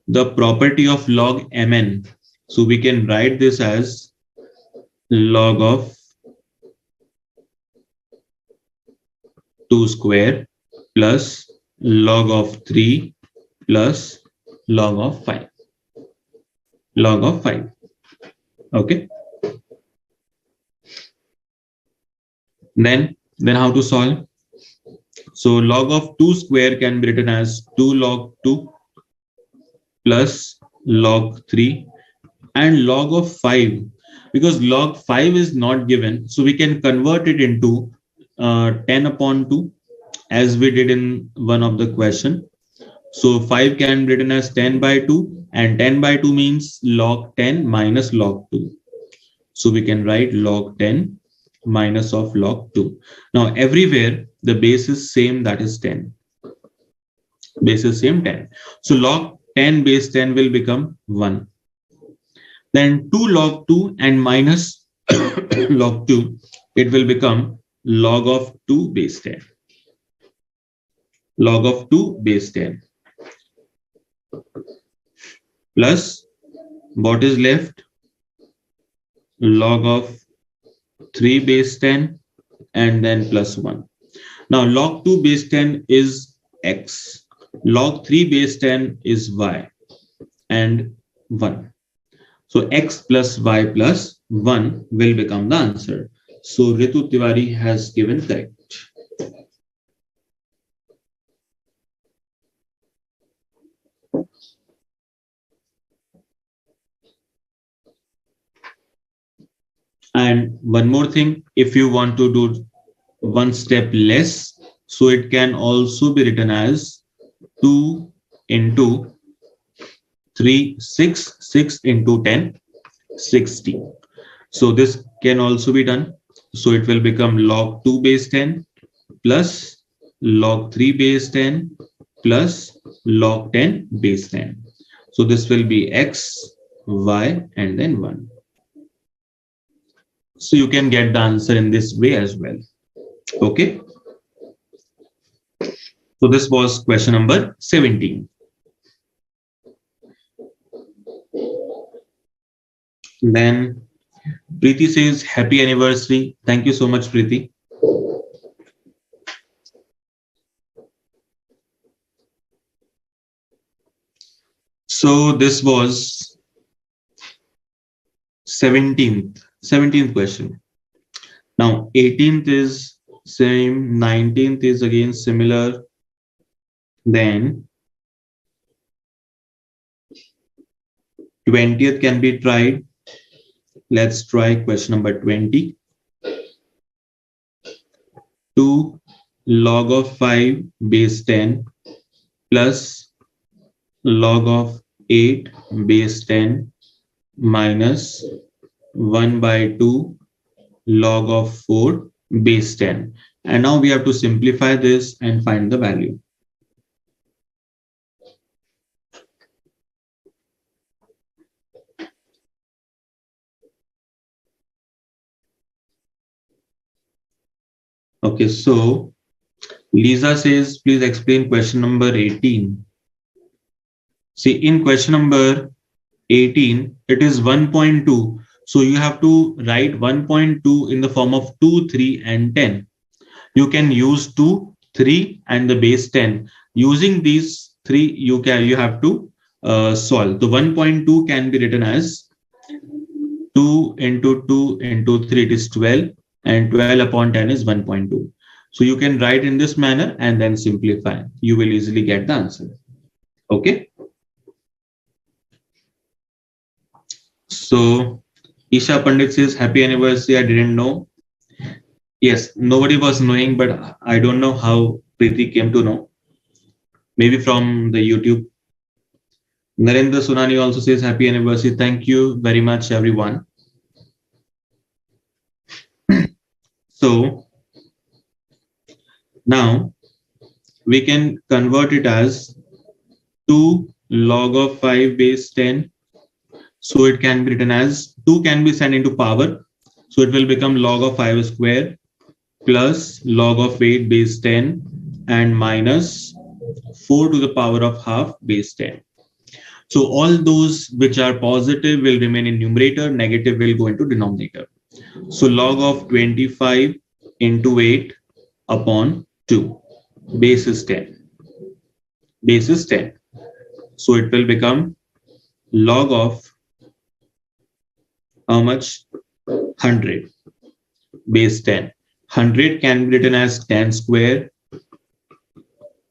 S1: the property of log mn. So we can write this as log of 2 square plus log of 3 plus log of 5. Log of 5. Okay. Then how to solve? So log of 2 square can be written as 2 log 2 plus log 3 and log of 5. Because log 5 is not given, so we can convert it into 10 upon 2 as we did in one of the question. So 5 can be written as 10 by 2, and 10 by 2 means log 10 minus log 2. So we can write log 10 minus of log 2. Now everywhere the base is same, that is 10. Base is same 10. So log 10 base 10 will become 1. Then 2 log 2 and minus log 2, it will become log of 2 base 10. Log of 2 base 10 plus what is left? Log of 3 base 10 and then plus 1. Now log 2 base 10 is x. Log 3 base 10 is y and 1. So x plus y plus 1 will become the answer. So Ritu Tiwari has given correct. And one more thing, if you want to do one step less, so it can also be written as 2 into 3, 6, 6 into 10, 60. So this can also be done. So it will become log 2 base 10 plus log 3 base 10 plus log 10 base 10. So this will be x, y, and then 1. So you can get the answer in this way as well. Okay. So this was question number 17. Then Preeti says happy anniversary. Thank you so much, Preeti. So this was 17th question. Now 18th is same, 19th is again similar. Then 20th can be tried. Let's try question number 20. 2 log of 5 base 10 plus log of 8 base 10 minus 1 by 2 log of 4 base 10. And now we have to simplify this and find the value. Okay, so Lisa says, please explain question number 18. See, in question number 18, it is 1.2. So you have to write 1.2 in the form of 2, 3, and 10. You can use 2, 3, and the base 10. Using these three, you have to solve. The 1.2 can be written as 2 into 2 into 3, it is 12, and 12 upon 10 is 1.2. So you can write in this manner and then simplify. You will easily get the answer. Okay. So Isha Pandit says, happy anniversary. I didn't know. Yes, nobody was knowing, but I don't know how Preeti came to know. Maybe from the YouTube. Narendra Sunani also says, happy anniversary. Thank you very much, everyone. So now we can convert it as 2 log of 5 base 10. So it can be written as 2 can be sent into power. So it will become log of 5 square plus log of 8 base 10 and minus 4 to the power of half base 10. So all those which are positive will remain in numerator, negative will go into denominator. So log of 25 into 8 upon 2, base is 10. Base is 10. So it will become log of how much? 100 base 10. 100 can be written as 10 square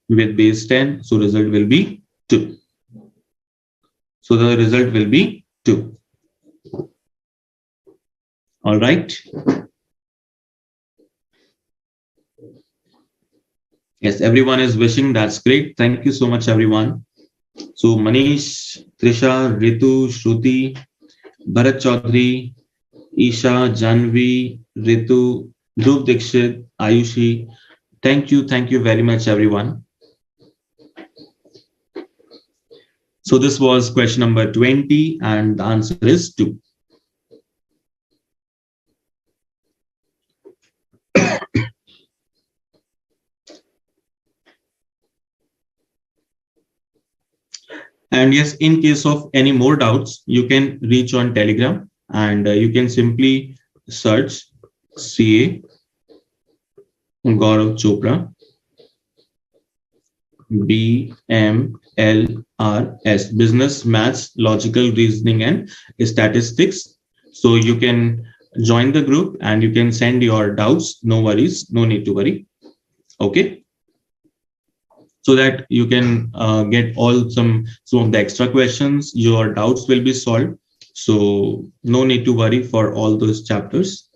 S1: with base 10. So result will be 2. So the result will be 2. All right. Yes, everyone is wishing. That's great. Thank you so much, everyone. So Manish, Trisha, Ritu, Shruti, Bharat Chaudhary, Isha, Janvi, Ritu, Dhruv Dikshit, Ayushi. Thank you very much, everyone. So this was question number 20, and the answer is 2. And yes, in case of any more doubts, you can reach on Telegram, and you can simply search CA Gaurav Chopra BMLRS, Business Maths, Logical Reasoning and Statistics. So you can join the group and you can send your doubts. No worries, no need to worry. Okay, so that you can get all some of the extra questions. Your doubts will be solved. So no need to worry for all those chapters.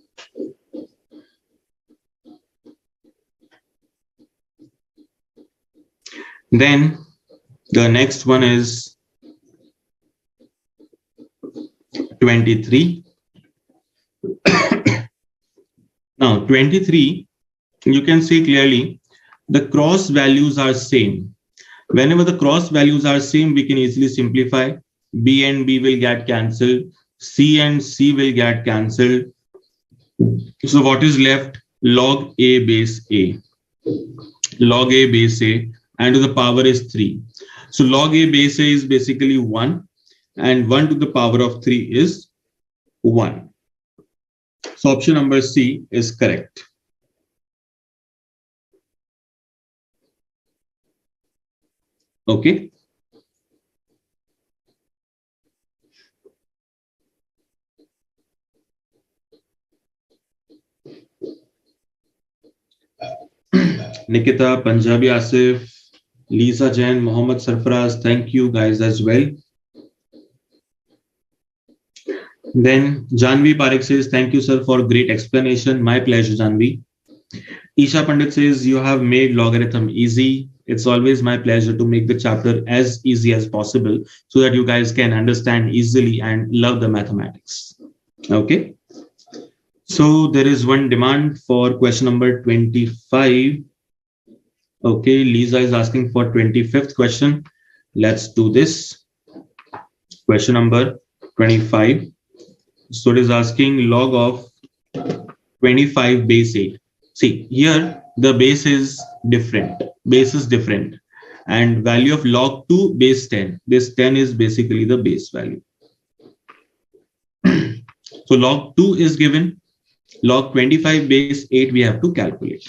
S1: Then the next one is 23. Now 23, you can see clearly the cross values are same. Whenever the cross values are same, we can easily simplify. B and B will get cancelled. C and C will get cancelled. So what is left? Log A base A. Log A base A, and to the power is 3. So log A base A is basically 1, and 1 to the power of 3 is 1. So option number C is correct. Okay. Nikita, Punjabi Asif, Lisa Jain, Mohammed Sarfaraz, thank you guys as well. Then Janvi Parekh says, thank you, sir, for great explanation. My pleasure, Janvi. Isha Pandit says, you have made logarithm easy. It's always my pleasure to make the chapter as easy as possible so that you guys can understand easily and love the mathematics. Okay. So there is one demand for question number 25. Okay, Lisa is asking for 25th question. Let's do this. Question number 25. So it is asking log of 25 base 8. See, here the base is different. Base is different. And value of log 2 base 10. This 10 is basically the base value. So log 2 is given. Log 25 base 8 we have to calculate.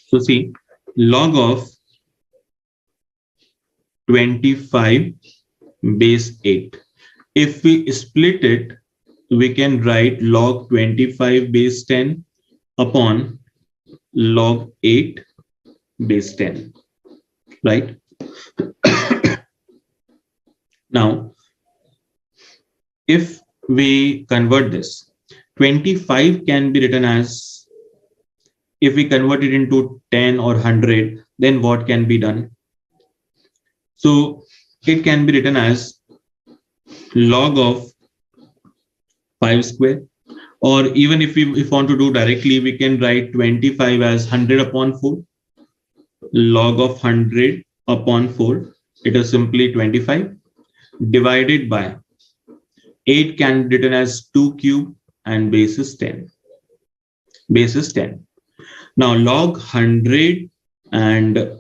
S1: So see, log of 25 base 8. If we split it, we can write log 25 base 10 upon log 8 base 10, right? Now, if we convert this, 25 can be written as, if we convert it into 10 or 100, then what can be done? So it can be written as log of 5 square, or even if we want to do directly, we can write 25 as 100 upon 4. Log of 100 upon 4, it is simply 25 divided by 8 can be written as 2 cube and base is 10. Base is 10. Now log 100 and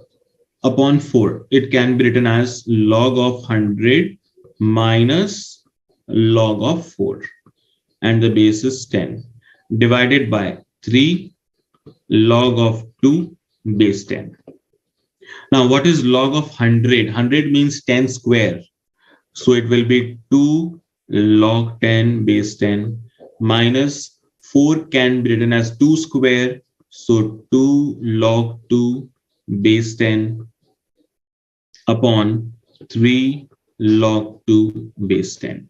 S1: upon 4, it can be written as log of 100 minus log of 4, and the base is 10 divided by 3 log of 2 base 10. Now what is log of 100? 100 means 10 square. So it will be 2 log 10 base 10 minus 4 can be written as 2 square. So 2 log 2 base 10 upon 3 log 2 base 10.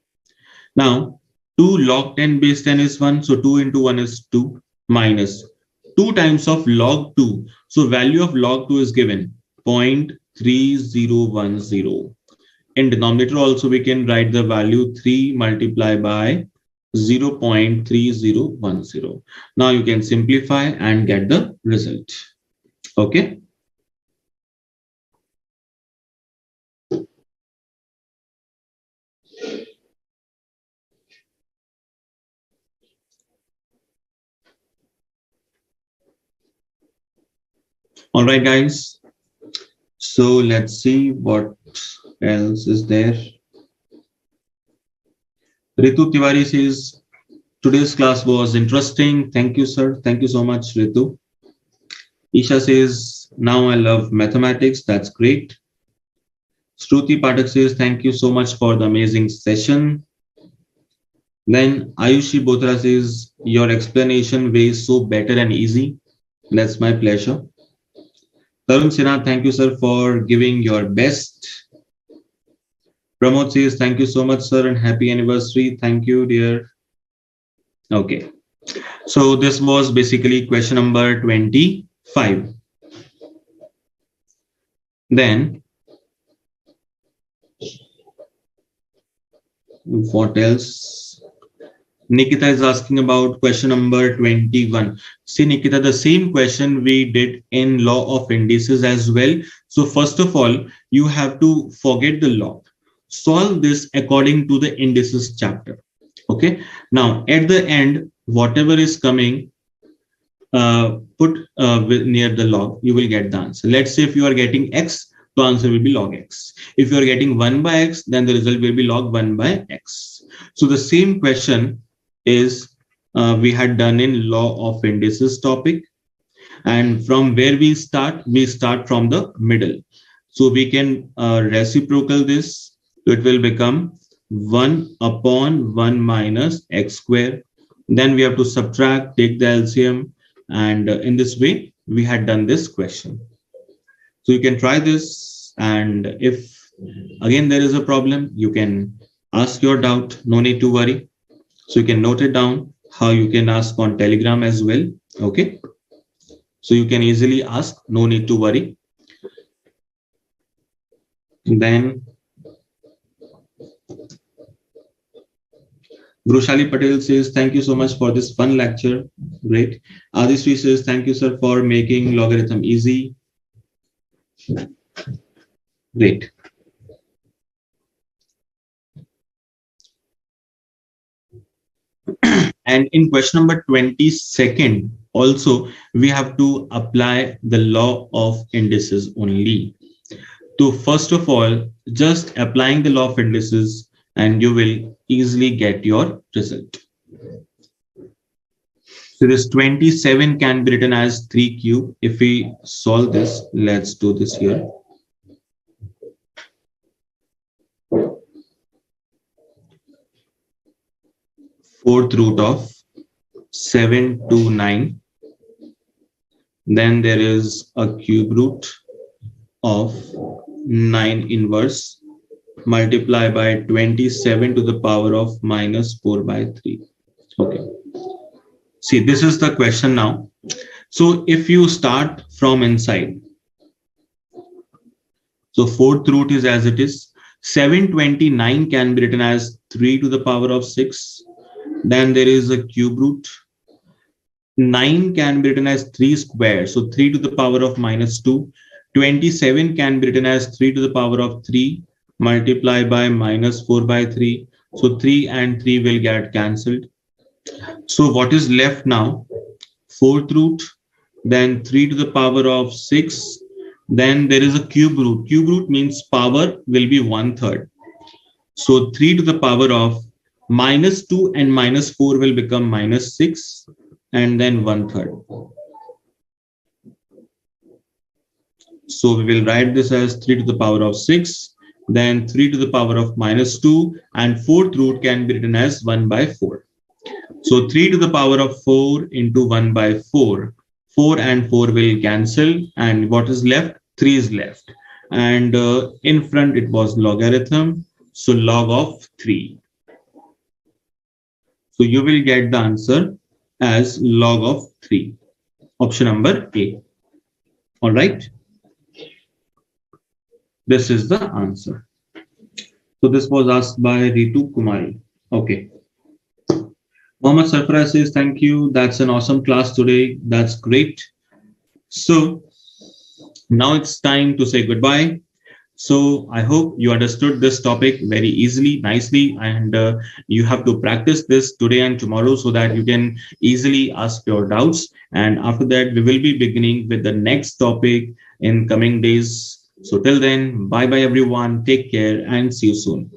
S1: Now 2 log 10 base 10 is 1. So 2 into 1 is 2 minus 2 times of log 2. So value of log 2 is given 0.3010. In denominator also we can write the value 3 multiplied by 0.3010. Now you can simplify and get the result. Okay. All right, guys. So let's see what else is there. Ritu Tiwari says, today's class was interesting. Thank you, sir. Thank you so much, Ritu. Isha says, now I love mathematics. That's great. Shruti Patak says, thank you so much for the amazing session. Then Ayushi Botra says, your explanation way is so better and easy. That's my pleasure. Tarun Sinha, thank you, sir, for giving your best. Pramod says, thank you so much, sir, and happy anniversary. Thank you, dear. Okay. So this was basically question number 25. Then, what else? Nikita is asking about question number 21. See, Nikita, the same question we did in law of indices as well. So first of all, you have to forget the log. Solve this according to the indices chapter. Okay. Now, at the end, whatever is coming, put near the log, you will get the answer. Let's say if you are getting x, the answer will be log x. If you are getting 1 by x, then the result will be log 1 by x. So the same question is we had done in law of indices topic. And from where we start from the middle. So we can reciprocal this. So it will become 1 upon 1 minus x square. Then we have to subtract, take the LCM. And in this way, we had done this question. So you can try this. And if again there is a problem, you can ask your doubt. No need to worry. So you can note it down how you can ask on Telegram as well. Okay. So you can easily ask. No need to worry. Then Brushali Patel says, thank you so much for this fun lecture. Great. Adisri says, thank you, sir, for making logarithm easy. Great. And in question number 22nd, also, we have to apply the law of indices only. So first of all, just applying the law of indices and you will easily get your result. So this 27 can be written as 3 cube. If we solve this, let's do this here. Fourth root of 7 to 9. Then there is a cube root of 9 inverse multiplied by 27 to the power of minus 4 by 3. Okay. See, this is the question now. So if you start from inside, so fourth root is as it is. 729 can be written as 3 to the power of 6. Then there is a cube root. 9 can be written as 3 square. So 3 to the power of minus 2. 27 can be written as 3 to the power of 3 multiplied by minus 4 by 3. So 3 and 3 will get cancelled. So what is left now? Fourth root, then 3 to the power of 6. Then there is a cube root. Cube root means power will be 1/3. So 3 to the power of minus 2 and minus 4 will become minus 6 and then 1/3. So we will write this as 3 to the power of 6, then 3 to the power of minus 2, and fourth root can be written as 1 by 4. So 3 to the power of 4 into 1 by 4. 4 and 4 will cancel, and what is left? 3 is left. And in front it was logarithm, so log of 3. So you will get the answer as log of 3. Option number A. All right. This is the answer. So this was asked by Ritu Kumari. Okay. Mohammed Sarfraz says, thank you. That's an awesome class today. That's great. So now it's time to say goodbye. So I hope you understood this topic very easily, nicely, and you have to practice this today and tomorrow so that you can easily ask your doubts. And after that, we will be beginning with the next topic in coming days. So till then, bye bye everyone. Take care and see you soon.